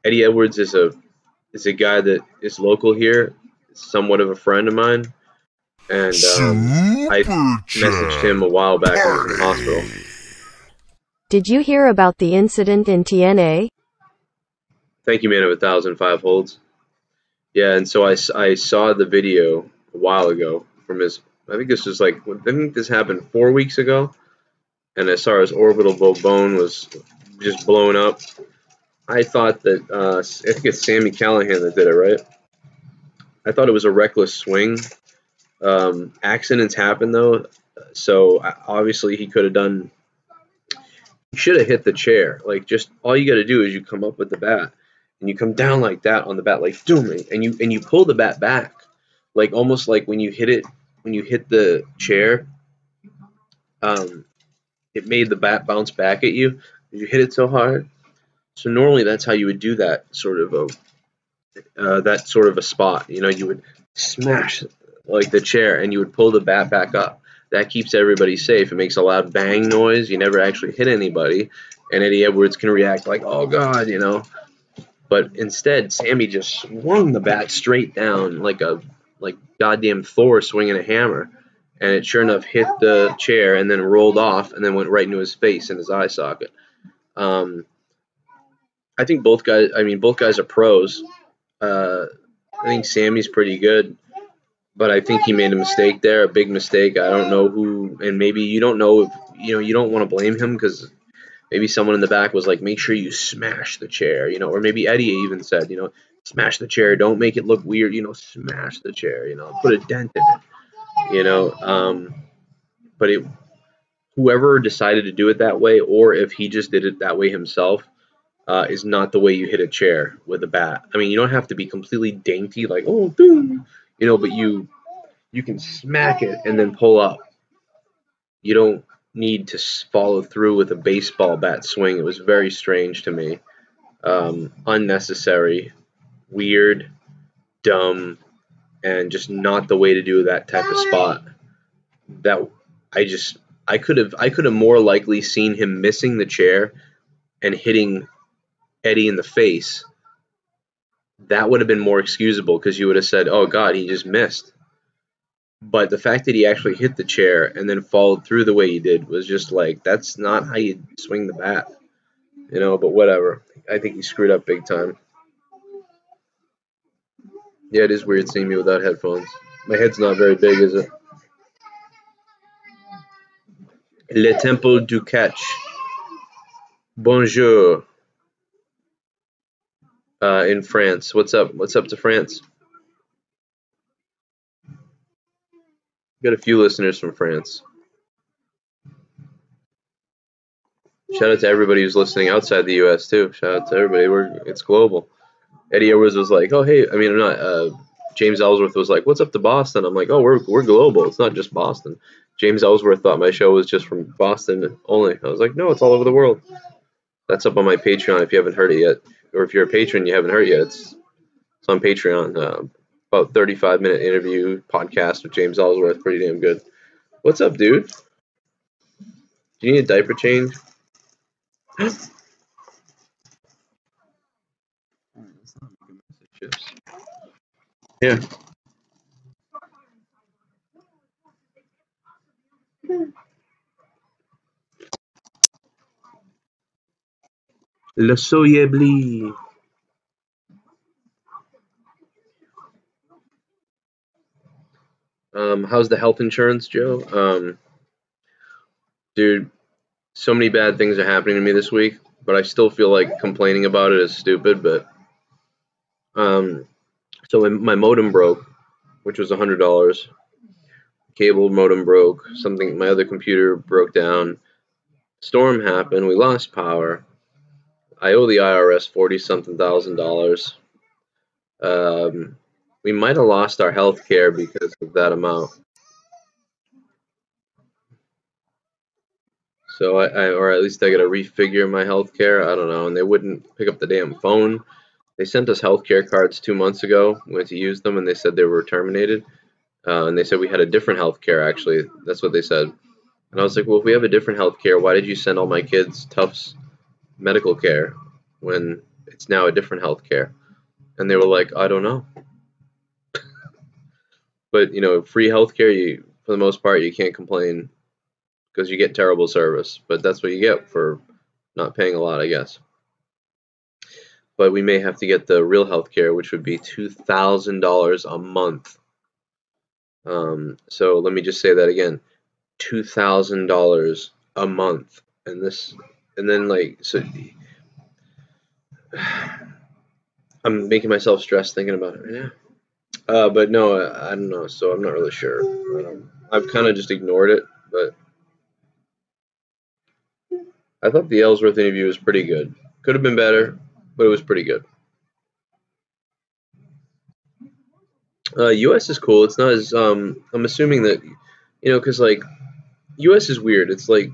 Eddie Edwards is a guy that is local here, somewhat of a friend of mine, and I messaged him a while back when I was in the hospital. Did you hear about the incident in TNA? Thank you, man of 1,005 holds. Yeah, and so I saw the video a while ago from his. I think this happened 4 weeks ago, and I saw his orbital bone was just blown up. I thought that I think it's Sami Callihan that did it, right? I thought it was a reckless swing. Accidents happen though, so obviously he could have done. He should have hit the chair. Like, just all you got to do is you come up with the bat and you come down like that on the bat, like doom, and you pull the bat back, like almost like when you hit the chair. It made the bat bounce back at you. You hit it so hard. So normally that's how you would do that sort of a spot. You know, you would smash like the chair and you would pull the bat back up. That keeps everybody safe. It makes a loud bang noise. You never actually hit anybody, and Eddie Edwards can react like, "Oh God," you know. But instead, Sami just swung the bat straight down like goddamn Thor swinging a hammer, and it sure enough hit the chair and then rolled off and then went right into his face and his eye socket. I think both guys are pros. I think Sami's pretty good, but I think he made a mistake there, a big mistake. I don't know who, and maybe you don't know if, you don't want to blame him because maybe someone in the back was like, make sure you smash the chair, or maybe Eddie even said, smash the chair, don't make it look weird, smash the chair, put a dent in it, but whoever decided to do it that way, or if he just did it that way himself, is not the way you hit a chair with a bat. I mean, you don't have to be completely dainty, like, oh, boom, but you can smack it and then pull up. You don't need to follow through with a baseball bat swing. It was very strange to me. Unnecessary, weird, dumb, and just not the way to do that type of spot. That I could have more likely seen him missing the chair and hitting Eddie in the face. That would have been more excusable because you would have said, "Oh God, he just missed." But the fact that he actually hit the chair and then followed through the way he did was just like, that's not how you swing the bat, but whatever. I think he screwed up big time. Yeah, it is weird seeing me without headphones. My head's not very big, is it? Le Temple du Catch. Bonjour. In France. What's up? What's up to France? Got a few listeners from France. Shout out to everybody who's listening outside the U.S. too. Shout out to everybody. It's global. Eddie Edwards was like, "Oh hey," I mean, I'm not. James Ellsworth was like, "What's up to Boston?" I'm like, "Oh, we're global. It's not just Boston." James Ellsworth thought my show was just from Boston only. I was like, "No, it's all over the world." That's up on my Patreon if you haven't heard it yet, or if you're a patron you haven't heard it yet. It's on Patreon. About 35-minute interview podcast with James Ellsworth. Pretty damn good. What's up, dude? Do you need a diaper change? Yeah. Le soyez. How's the health insurance, Joe? Dude, so many bad things are happening to me this week, but I still feel like complaining about it is stupid. But so my modem broke, which was $100. Cable modem broke. My other computer broke down. Storm happened. We lost power. I owe the IRS $40-something thousand. We might have lost our health care because of that amount. So or at least I got to refigure my health care. I don't know. And they wouldn't pick up the damn phone. They sent us health care cards 2 months ago. We went to use them, and they said they were terminated. And they said we had a different health care, actually. That's what they said. And I was like, well, if we have a different health care, why did you send all my kids Tufts medical care when it's now a different health care? And they were like, I don't know. But, free health care, for the most part, you can't complain because you get terrible service. But that's what you get for not paying a lot, I guess. But we may have to get the real health care, which would be $2,000 a month. So let me just say that again. $2,000 a month. And this and then like so. I'm making myself stressed thinking about it right now. But no, I don't know. So I'm not really sure. I've kind of just ignored it, but I thought the Ellsworth interview was pretty good. Could have been better, but it was pretty good. US is cool. It's not as I'm assuming that because like US is weird. It's like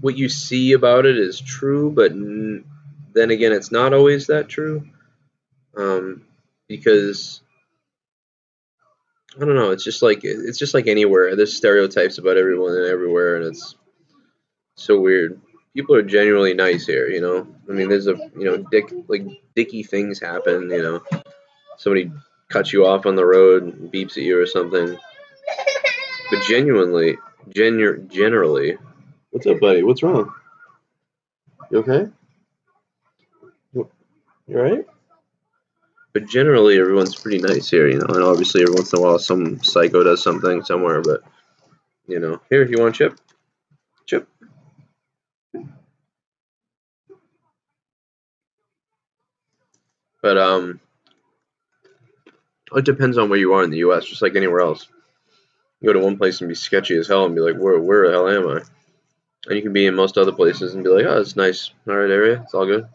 what you see about it is true, but then again, it's not always that true. Because I don't know. It's just like anywhere. There's stereotypes about everyone and everywhere, and it's so weird. People are genuinely nice here, I mean, there's dicky things happen, Somebody cuts you off on the road and beeps at you or something. But generally, what's up, buddy? What's wrong? You okay? You alright? But generally, everyone's pretty nice here, and obviously every once in a while some psycho does something somewhere, but, here, you want a chip? Chip. But, it depends on where you are in the U.S., just like anywhere else. You go to one place and be sketchy as hell and be like, where the hell am I? And you can be in most other places and be like, oh, it's nice. Alright area, it's all good.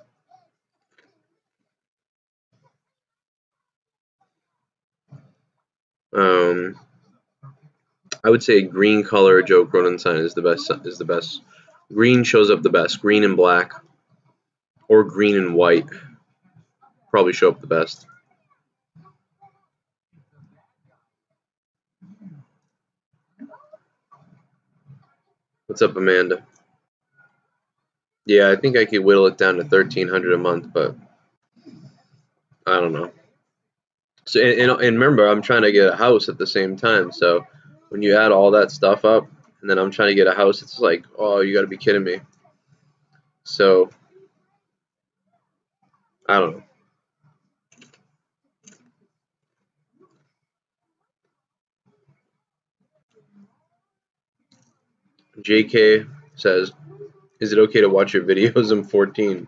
I would say green color Joe Cronin sign is the best. Green shows up the best. Green and black. Or green and white. Probably show up the best. What's up, Amanda? Yeah, I think I could whittle it down to $1,300 a month, but I don't know. So and remember, I'm trying to get a house at the same time. So when you add all that stuff up, and then I'm trying to get a house, it's like, oh, you got to be kidding me. So I don't know. JK says, is it okay to watch your videos? I'm 14.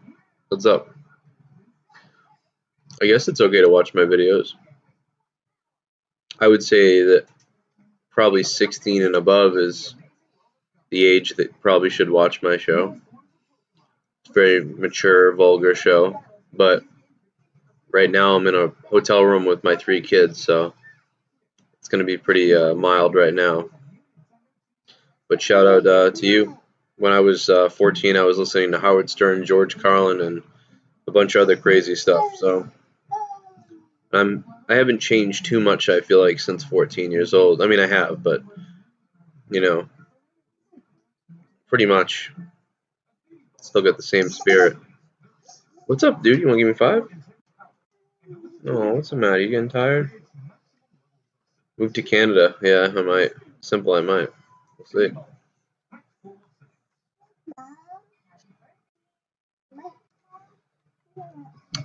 What's up? I guess it's okay to watch my videos. I would say that probably 16 and above is the age that probably should watch my show. It's a very mature, vulgar show. But right now I'm in a hotel room with my 3 kids, so it's going to be pretty mild right now. But shout out to you. When I was 14, I was listening to Howard Stern, George Carlin, and a bunch of other crazy stuff. So I haven't changed too much, I feel like, since 14 years old. I mean, I have, but, pretty much still got the same spirit. What's up, dude? You want to give me 5? Oh, what's the matter? You getting tired? Move to Canada. Yeah, I might. Simple, I might. We'll see.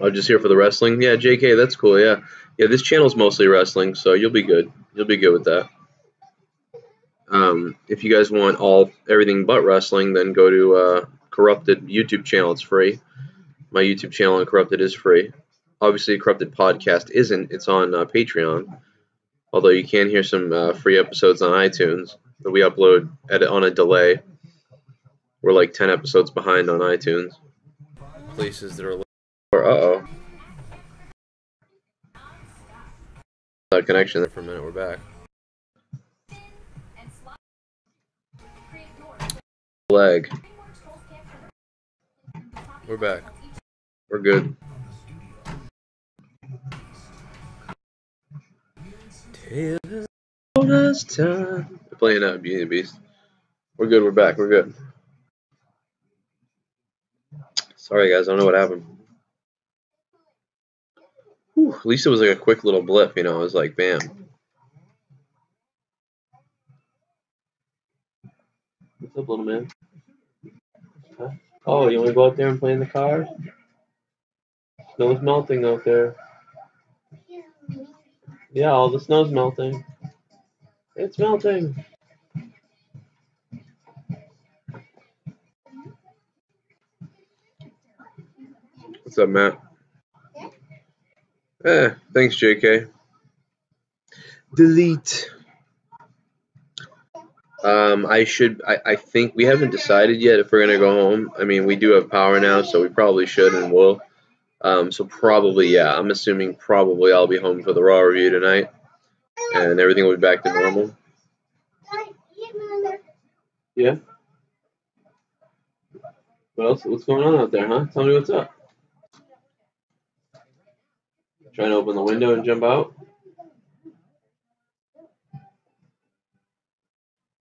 I'm just here for the wrestling. Yeah, JK, that's cool. Yeah, this channel's mostly wrestling, so you'll be good. You'll be good with that. If you guys want everything but wrestling, then go to Corrupted YouTube channel. It's free. My YouTube channel on Corrupted is free. Obviously, Corrupted Podcast isn't. It's on Patreon. Although you can hear some free episodes on iTunes that we upload on a delay. We're like 10 episodes behind on iTunes. Places that are... Uh-oh. Connection there for a minute. We're back. Leg. We're back. We're good. We're playing out Beauty and the Beast. We're good. We're back. We're good. Sorry, guys. I don't know what happened. Whew, at least it was like a quick little blip, It was like, bam. What's up, little man? Huh? Oh, you want to go out there and play in the car? Snow's melting out there. Yeah, all the snow's melting. It's melting. What's up, Matt? Thanks, JK. Delete. I think we haven't decided yet if we're gonna go home. I mean, we do have power now, so we probably should and will. So probably, yeah. I'm assuming probably I'll be home for the Raw review tonight, and everything will be back to normal. Yeah. What else? What's going on out there, huh? Tell me what's up. Trying to open the window and jump out.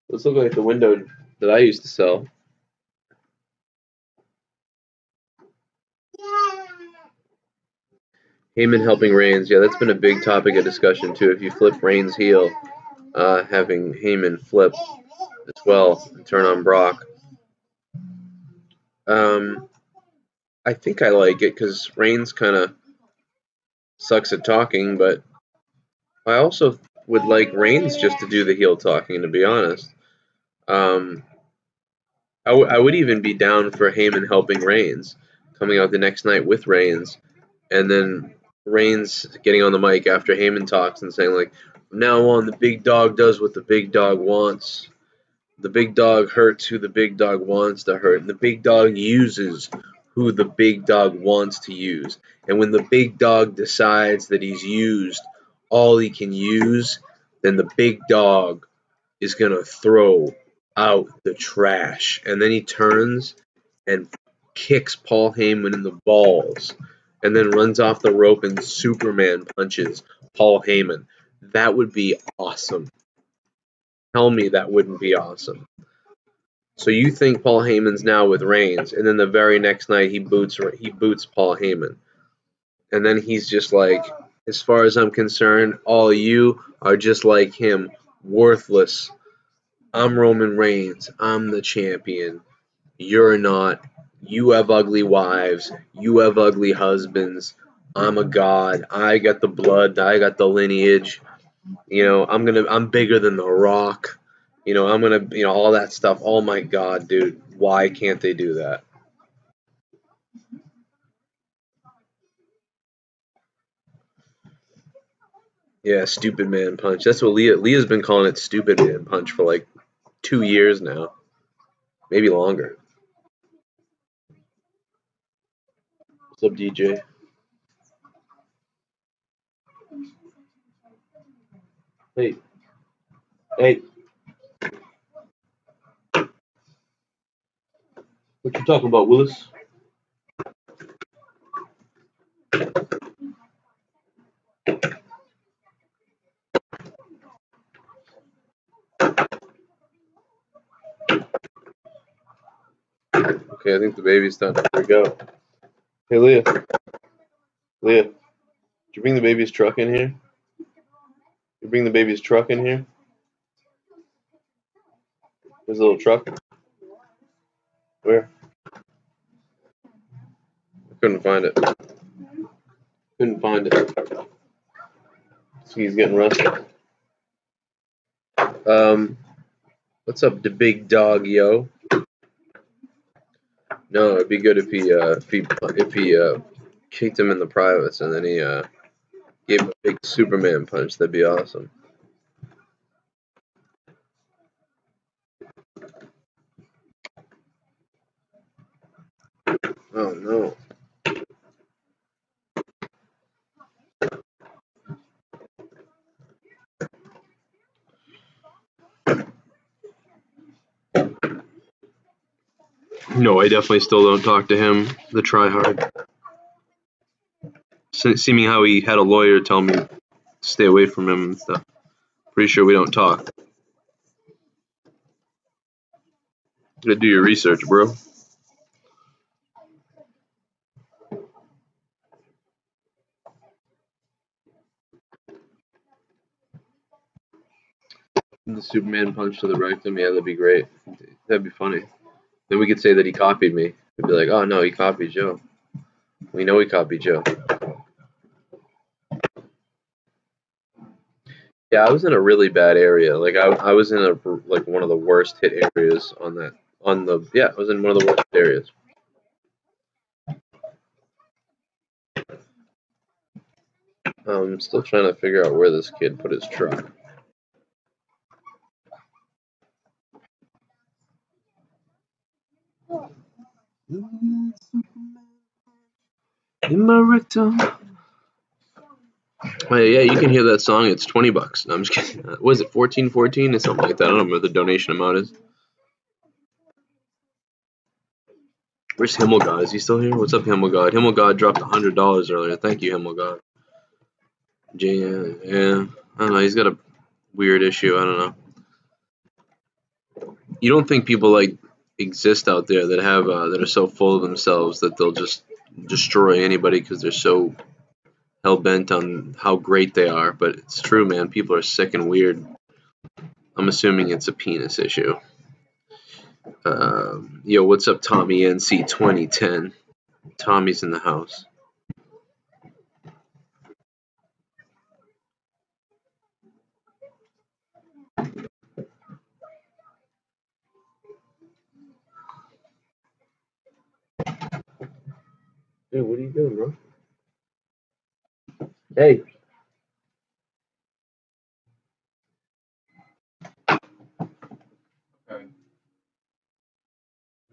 This looks like the window that I used to sell. Heyman helping Reigns. Yeah, that's been a big topic of discussion too. If you flip Reigns heel, having Heyman flip as well and turn on Brock. I think I like it because Reigns kind of sucks at talking, but I also would like Reigns just to do the heel talking, to be honest. I would even be down for Heyman helping Reigns, coming out the next night with Reigns, and then Reigns getting on the mic after Heyman talks and saying, like, from now on, the big dog does what the big dog wants. The big dog hurts who the big dog wants to hurt, and the big dog uses who the big dog wants to use. And when the big dog decides that he's used all he can use, then the big dog is going to throw out the trash. And then he turns and kicks Paul Heyman in the balls and then runs off the rope and Superman punches Paul Heyman. That would be awesome. Tell me that wouldn't be awesome. So you think Paul Heyman's now with Reigns, and then the very next night he boots Paul Heyman. And then he's just like, as far as I'm concerned, all you are just like him, worthless. I'm Roman Reigns. I'm the champion. You're not. You have ugly wives. You have ugly husbands. I'm a god. I got the blood. I got the lineage. You know, I'm bigger than The Rock. You know, all that stuff. Oh my god, dude. Why can't they do that? Yeah, stupid man punch. That's what Leah's been calling it, stupid man punch, for like 2 years now. Maybe longer. What's up, DJ? Hey. Hey. What you talking about, Willis? Okay, I think the baby's done. Here we go. Hey, Leah. Leah, did you bring the baby's truck in here? You bring the baby's truck in here? There's a little truck. Where? I couldn't find it. Couldn't find it. See, he's getting rusted. What's up, the big dog, yo? No, it'd be good if he kicked him in the privates and then he gave him a big Superman punch. That'd be awesome. Oh no. No, I definitely still don't talk to him, the tryhard. Seeming how he had a lawyer tell me to stay away from him and stuff. Pretty sure we don't talk. You gotta do your research, bro. The Superman punch to the rectum, yeah, that'd be great. That'd be funny. Then we could say that he copied me. We'd be like, oh no, he copied Joe. We know he copied Joe. Yeah, I was in a really bad area. Like I was in one of the worst hit areas I was in one of the worst areas. I'm still trying to figure out where this kid put his truck. In my rectum. Oh, yeah, you can hear that song. It's $20. No, I'm just kidding. What is it, 14.14 or something like that? I don't know what the donation amount is. Where's Himmelgod? Is he still here? What's up, Himmelgod? Himmelgod dropped $100 earlier. Thank you, Himmelgod. Yeah. I don't know. He's got a weird issue. I don't know. You don't think people like exist out there that have that are so full of themselves that they'll just destroy anybody because they're so hell bent on how great they are? But it's true, man. People are sick and weird. I'm assuming it's a penis issue. Yo, what's up, Tommy NC 2010? Tommy's in the house. Hey, what are you doing, bro? Hey. Okay.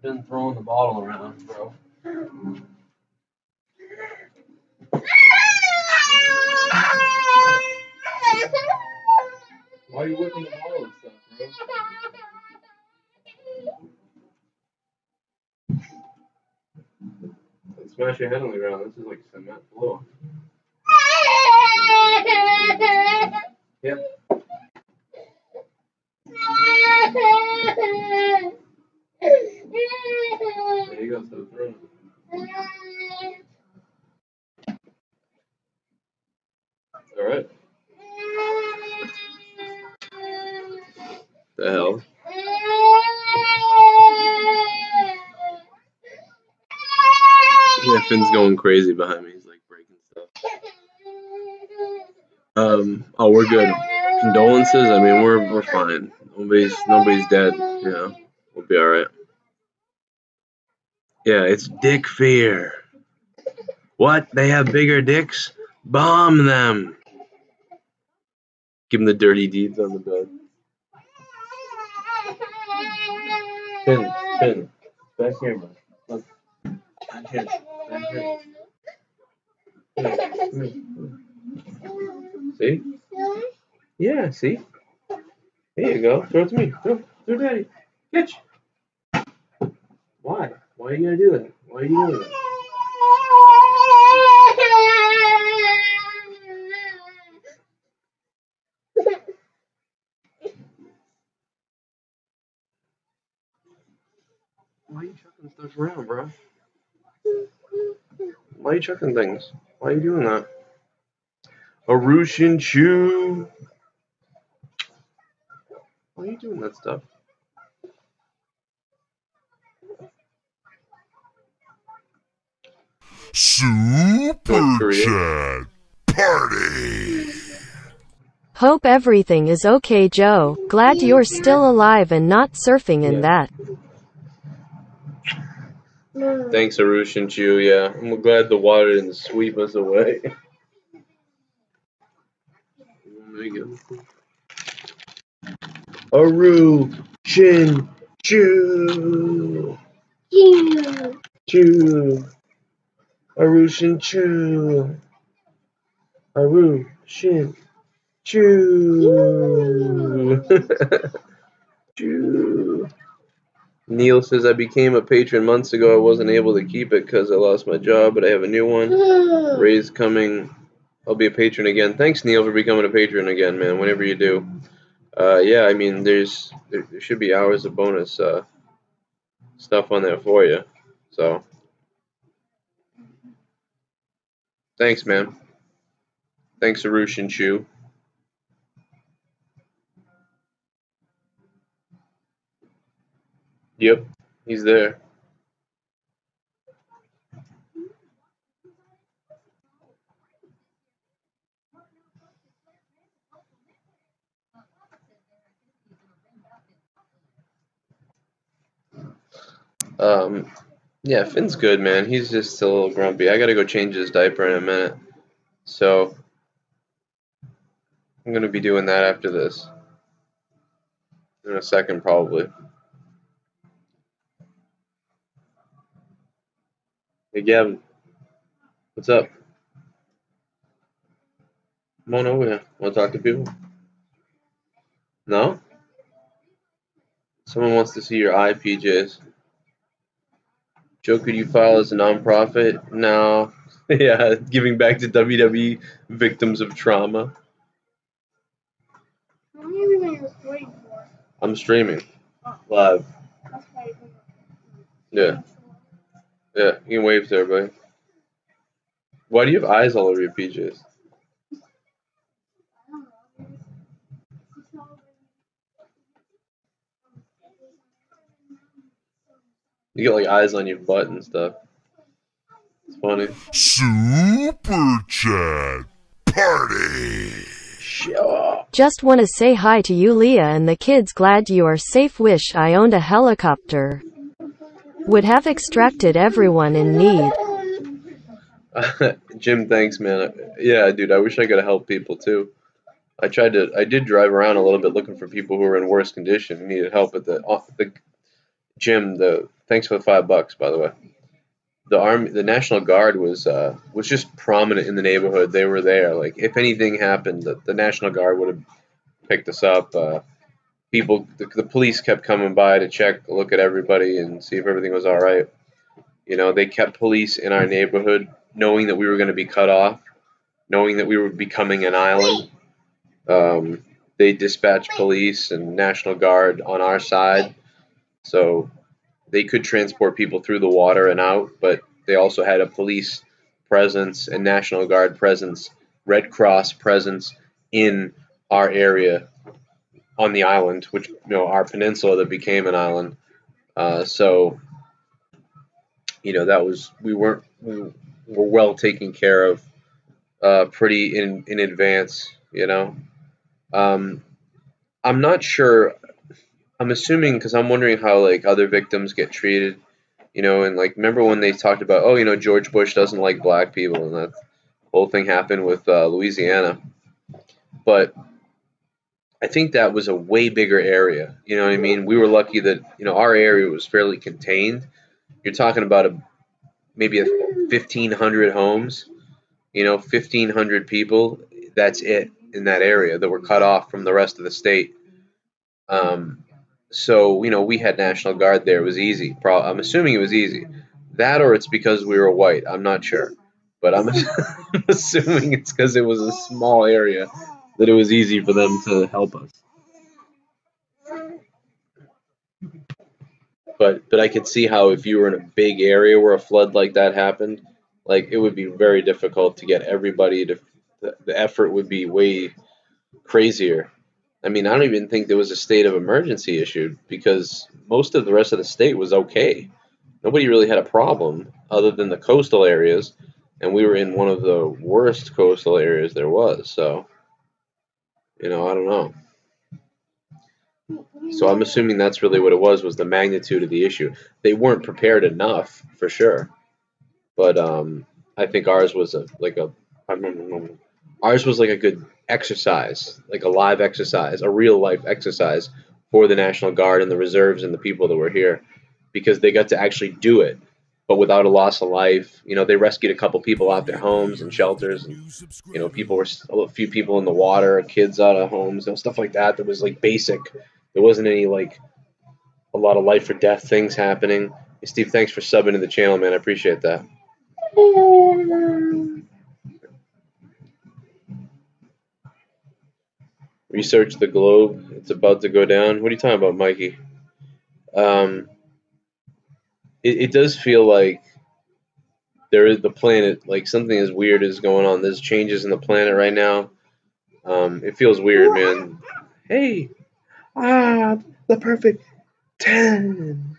Been throwing the bottle around, bro. Why are you whipping the bottle and stuff, bro? Don't smash your head on the ground. This is like cement floor. Yep. There you go, stop throwing it. Alright. The hell? Yeah, Finn's going crazy behind me. He's like breaking stuff. Oh, we're good. Condolences. I mean, we're fine. Nobody's dead. You know, we'll be all right. Yeah, it's dick fear. What? They have bigger dicks? Bomb them. Give them the dirty deeds on the bed. Finn, back here, man. Look, back here, back here. See? Yeah, see? There you go. Throw it to me. Throw daddy. Catch. Why? Why are you gonna do that? Why are you doing that? Why are you chucking stuff around, bro? Why are you chucking things? Why are you doing that? A Russian Chew. Why are you doing that stuff? Super Chat Party. Hope everything is okay, Joe. Glad you're still alive and not surfing in that. Thanks, Arushin Chew. Yeah, I'm glad the water didn't sweep us away. Arushin Chew. Chew. Arushin Chew. Arushin Chew. Chew. Neil says, I became a patron months ago. I wasn't able to keep it because I lost my job, but I have a new one. Ray's coming. I'll be a patron again. Thanks, Neil, for becoming a patron again, man, whenever you do. Yeah, I mean, there should be hours of bonus stuff on there for you. So, thanks, man. Thanks, Arush and Chew. Yep, he's there. Yeah, Finn's good, man. He's just still a little grumpy. I gotta go change his diaper in a minute. So, I'm gonna be doing that after this. In a second, probably. Hey, Gavin. What's up? Come on over here. Want to talk to people? No? Someone wants to see your IPJs. Joe, could you file as a nonprofit? No. Yeah, giving back to WWE victims of trauma. I'm streaming live. Yeah. Yeah, you can wave to everybody. Why do you have eyes all over your PJs? You get like eyes on your butt and stuff. It's funny. Super Chat Party. Sure. Just wanna say hi to you, Leah, and the kids. Glad you are safe. Wish I owned a helicopter. Would have extracted everyone in need. Jim, thanks, man. Yeah, dude, I wish I could help people too. I did drive around a little bit looking for people who were in worse condition and needed help at the Jim. Thanks for the $5, by the way. The National Guard was just prominent in the neighborhood. They were there. Like, if anything happened, the National Guard would have picked us up. The police kept coming by to check, look at everybody, and see if everything was all right. You know, they kept police in our neighborhood, knowing that we were going to be cut off, knowing that we were becoming an island. They dispatched police and National Guard on our side, so they could transport people through the water and out, but they also had a police presence and National Guard presence, Red Cross presence in our area on the island, which, our peninsula that became an island. So, we were well taken care of, pretty in advance. I'm not sure. I'm assuming, because I'm wondering how like other victims get treated, and like remember when they talked about, George Bush doesn't like black people, and that whole thing happened with Louisiana. But I think that was a way bigger area. You know what I mean? We were lucky that our area was fairly contained. You're talking about maybe 1,500 homes, 1,500 people. That's it in that area that were cut off from the rest of the state. So, we had National Guard there. It was easy. I'm assuming it was easy. That, or it's because we were white. I'm not sure. But I'm assuming it's because it was a small area that it was easy for them to help us. But I could see how if you were in a big area where a flood like that happened, like it would be very difficult to get everybody to. The effort would be way crazier. I mean, I don't even think there was a state of emergency issued because most of the rest of the state was okay. Nobody really had a problem other than the coastal areas, and we were in one of the worst coastal areas there was. So, I don't know. So I'm assuming that's really what it was the magnitude of the issue. They weren't prepared enough, for sure. But I think ours was ours was like a good exercise, like a live exercise, a real life exercise for the National Guard and the reserves and the people that were here, because they got to actually do it, but without a loss of life. They rescued a couple people out their homes and shelters, and a few people in the water, kids out of homes, stuff like that. That was like basic. There wasn't any like a lot of life or death things happening. Hey, Steve, thanks for subbing to the channel, man. I appreciate that. Research the globe. It's about to go down. What are you talking about, Mikey? It does feel like the planet, like something as weird is going on. There's changes in the planet right now. It feels weird, man. Hey, the perfect 10.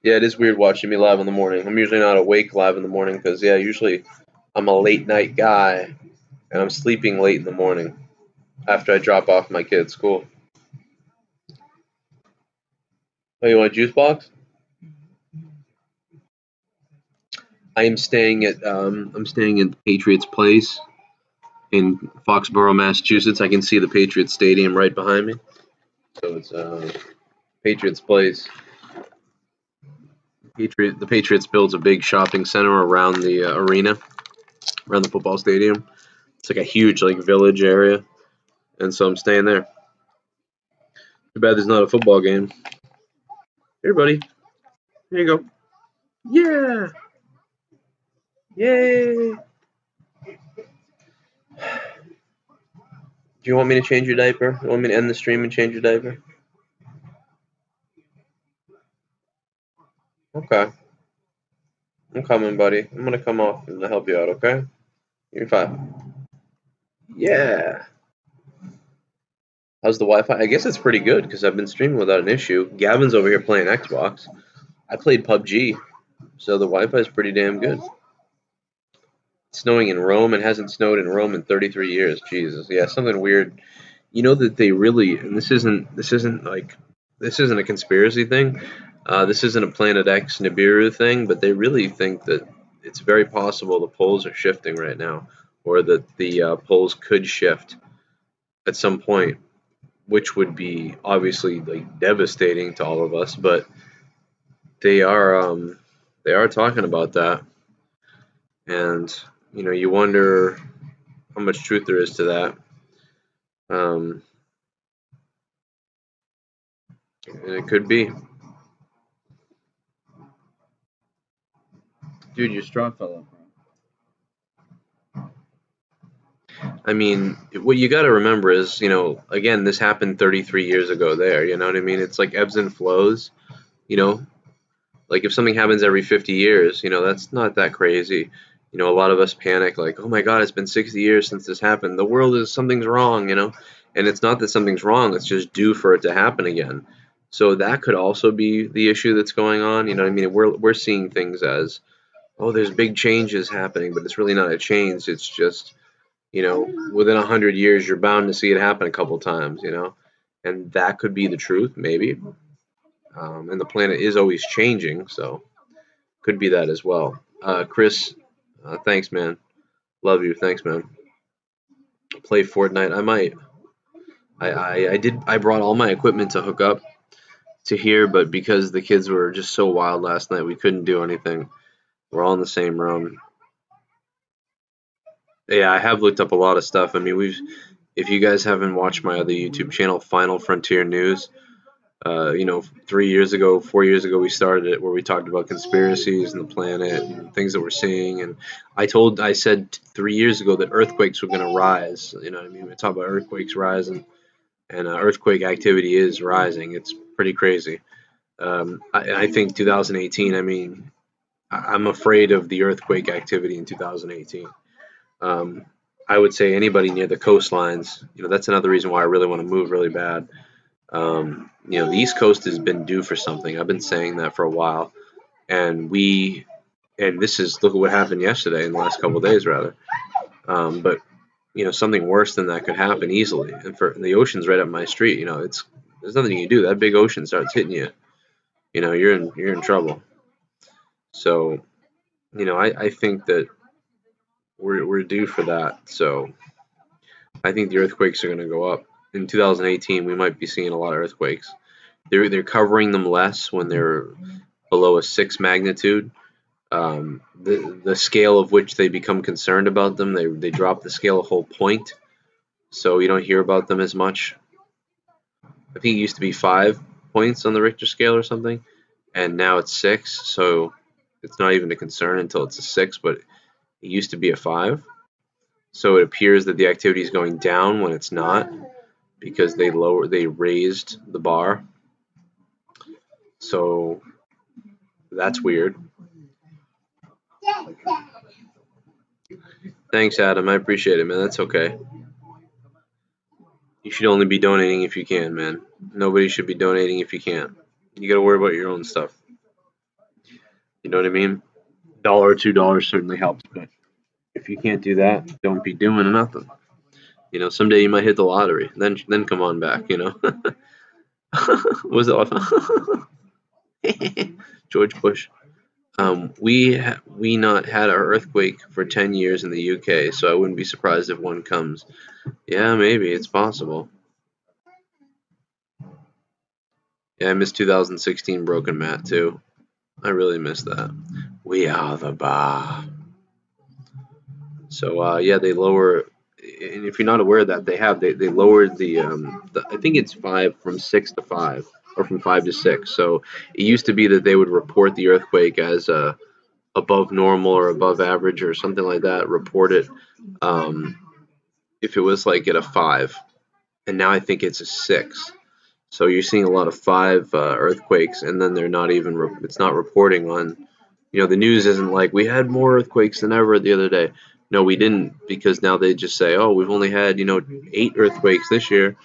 Yeah, it is weird watching me live in the morning. I'm usually not awake live in the morning because, usually I'm a late night guy and I'm sleeping late in the morning after I drop off my kids' school. Oh, you want a juice box? I'm staying at the Patriots Place in Foxborough, Massachusetts. I can see the Patriots Stadium right behind me. So it's Patriots Place. The Patriots builds a big shopping center around the arena, around the football stadium. It's like a huge village area, and so I'm staying there. Too bad there's not a football game. Here, buddy. Here you go. Yeah. Yay. Do you want me to change your diaper? You want me to end the stream and change your diaper? Okay. I'm coming, buddy. I'm gonna come off and help you out, okay? You're fine. Yeah. How's the Wi-Fi? I guess it's pretty good because I've been streaming without an issue. Gavin's over here playing Xbox. I played PUBG, so the Wi-Fi is pretty damn good. It's snowing in Rome. It hasn't snowed in Rome in 33 years. Jesus, yeah, something weird. You know that they really, and this isn't a conspiracy thing. This isn't a Planet X Nibiru thing, but they really think that it's very possible the poles are shifting right now, or that the poles could shift at some point, which would be obviously devastating to all of us. But they are talking about that, and you wonder how much truth there is to that. And it could be. Dude, your straw fell off. I mean, what you got to remember is, again, this happened 33 years ago there, you know what I mean? It's like ebbs and flows, like if something happens every 50 years, that's not that crazy. A lot of us panic like, oh my God, it's been 60 years since this happened. The world is, something's wrong, and it's not that something's wrong. It's just due for it to happen again. So that could also be the issue that's going on. You know what I mean? We're seeing things as, oh, there's big changes happening, but it's really not a change. It's just, within 100 years, you're bound to see it happen a couple times, and that could be the truth, maybe. And the planet is always changing, so could be that as well. Chris, thanks, man. Love you. Thanks, man. Play Fortnite. I might. I did. I brought all my equipment to hook up to here, but because the kids were just so wild last night, we couldn't do anything. We're all in the same room. Yeah, I have looked up a lot of stuff. I mean, if you guys haven't watched my other YouTube channel, Final Frontier News, 3 years ago, 4 years ago, we started it where we talked about conspiracies and the planet and things that we're seeing. And I said 3 years ago that earthquakes were going to rise. You know what I mean? We talk about earthquakes rising, and earthquake activity is rising. It's pretty crazy. I think 2018, I mean, I'm afraid of the earthquake activity in 2018. I would say anybody near the coastlines, that's another reason why I really want to move really bad. The East Coast has been due for something. I've been saying that for a while, and this is, look at what happened yesterday, in the last couple of days rather. But something worse than that could happen easily. And the ocean's right up my street. There's nothing you can do. That big ocean starts hitting you. You're in trouble. So, I think that we're due for that. So, I think the earthquakes are going to go up. In 2018, we might be seeing a lot of earthquakes. They're covering them less when they're below a 6 magnitude. The scale of which they become concerned about them, they drop the scale a whole point, so you don't hear about them as much. I think it used to be 5 points on the Richter scale or something, and now it's 6, so it's not even a concern until it's a 6, but it used to be a 5. So it appears that the activity is going down when it's not, because they raised the bar. So that's weird. Thanks, Adam. I appreciate it, man. That's okay. You should only be donating if you can, man. Nobody should be donating if you can't. You gotta worry about your own stuff. You know what I mean? $1 or $2 certainly helps, but if you can't do that, don't be doing nothing. Someday you might hit the lottery. Then come on back. Was it off? George Bush. We not had an earthquake for 10 years in the UK, so I wouldn't be surprised if one comes. Yeah, maybe it's possible. Yeah, I missed 2016 Broken Matt too. I really missed that. We are the bar. So yeah, they lower. And if you're not aware of that, they lowered the I think it's 5 from 6 to 5 or from 5 to 6. So it used to be that they would report the earthquake as above normal or above average or something like that. Report it um, if it was like at a 5, and now I think it's a 6. So you're seeing a lot of 5 earthquakes, and then they're not even. It's not reporting on. The news isn't like we had more earthquakes than ever the other day. No, we didn't, because now they just say, oh, we've only had 8 earthquakes this year,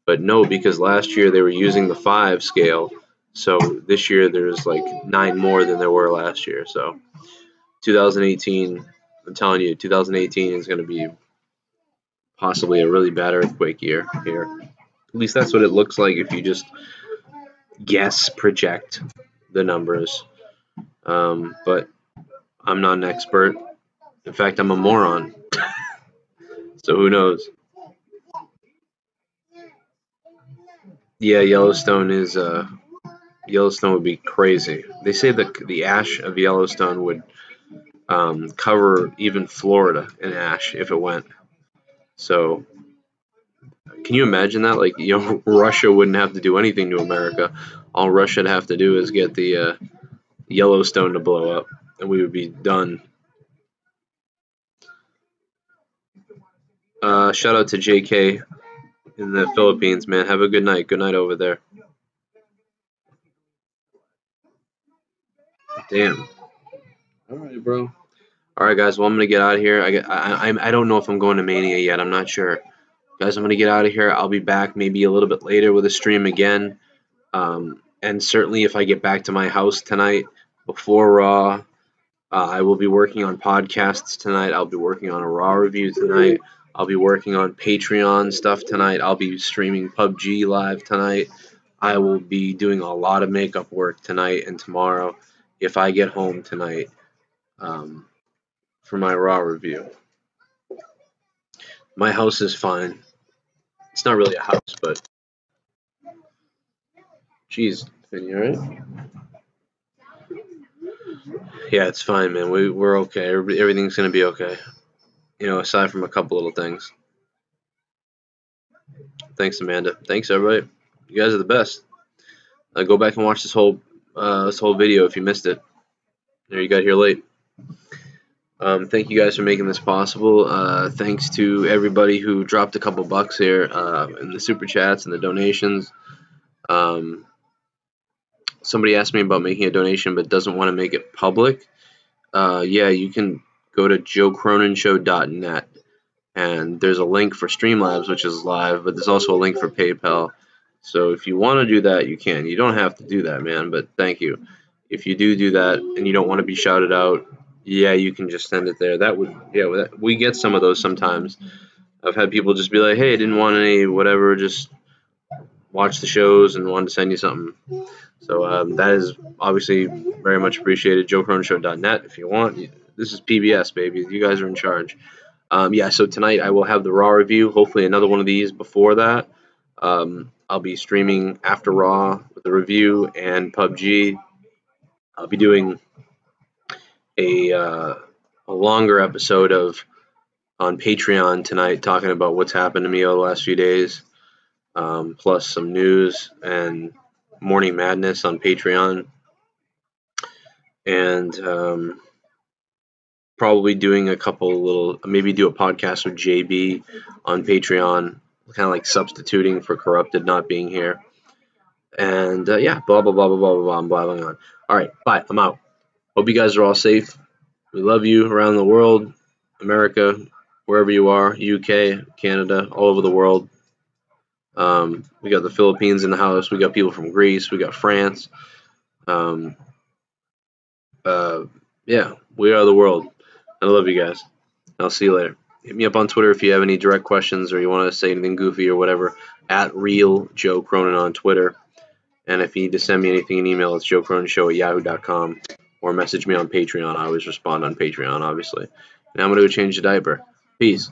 but no, because last year they were using the 5 scale, so this year there's like 9 more than there were last year. So 2018, I'm telling you, 2018 is going to be possibly a really bad earthquake year here. At least that's what it looks like if you just project the numbers. But I'm not an expert. In fact, I'm a moron. So who knows? Yeah, Yellowstone would be crazy. They say that the ash of Yellowstone would cover even Florida in ash if it went. So can you imagine that? Like, Russia wouldn't have to do anything to America. All Russia'd have to do is get the Yellowstone to blow up, and we would be done. Shout out to JK in the Philippines, man. Have a good night. Good night over there. Damn. All right, bro. All right, guys. Well, I'm gonna get out of here. I don't know if I'm going to Mania yet. I'm not sure, guys. I'm gonna get out of here. I'll be back maybe a little bit later with a stream again. And certainly, if I get back to my house tonight before Raw, I will be working on podcasts tonight. I'll be working on a Raw review tonight. I'll be working on Patreon stuff tonight. I'll be streaming PUBG live tonight. I will be doing a lot of makeup work tonight and tomorrow if I get home tonight for my Raw review. My house is fine. It's not really a house, but jeez, Finn, you alright? Yeah, it's fine, man. We're okay. Everything's gonna be okay. Aside from a couple little things. Thanks, Amanda. Thanks, everybody. You guys are the best. Go back and watch this whole video if you missed it. You got here late. Thank you guys for making this possible. Thanks to everybody who dropped a couple bucks here in the super chats and the donations. Somebody asked me about making a donation but doesn't want to make it public. Yeah, you can go to joecroninshow.net, and there's a link for Streamlabs, which is live, but there's also a link for PayPal. So if you want to do that, you can. You don't have to do that, man, but thank you. If you do that and you don't want to be shouted out, yeah, you can just send it there. We get some of those sometimes. I've had people just be like, hey, I didn't want any whatever, just watch the shows and wanted to send you something. So that is obviously very much appreciated. JoeCroninShow.net if you want. This is PBS, baby. You guys are in charge. Yeah, so tonight I will have the Raw review. Hopefully another one of these before that. I'll be streaming after Raw with the review and PUBG. I'll be doing a longer episode on Patreon tonight, talking about what's happened to me over the last few days, plus some news and Morning Madness on Patreon, and probably doing maybe do a podcast with JB on Patreon, kind of like substituting for Corrupted not being here. And yeah, blah, blah, blah, blah, blah, blah, I'm blabbing on. All right, bye. I'm out. Hope you guys are all safe. We love you around the world, America, wherever you are, UK, Canada, all over the world. We got the Philippines in the house. We got people from Greece. We got France. Yeah, we are the world. I love you guys. I'll see you later. Hit me up on Twitter if you have any direct questions or you want to say anything goofy or whatever. At Real Joe Cronin on Twitter. And if you need to send me anything in email, it's joecroninshow@yahoo.com. or message me on Patreon. I always respond on Patreon, obviously. And I'm gonna go change the diaper. Peace.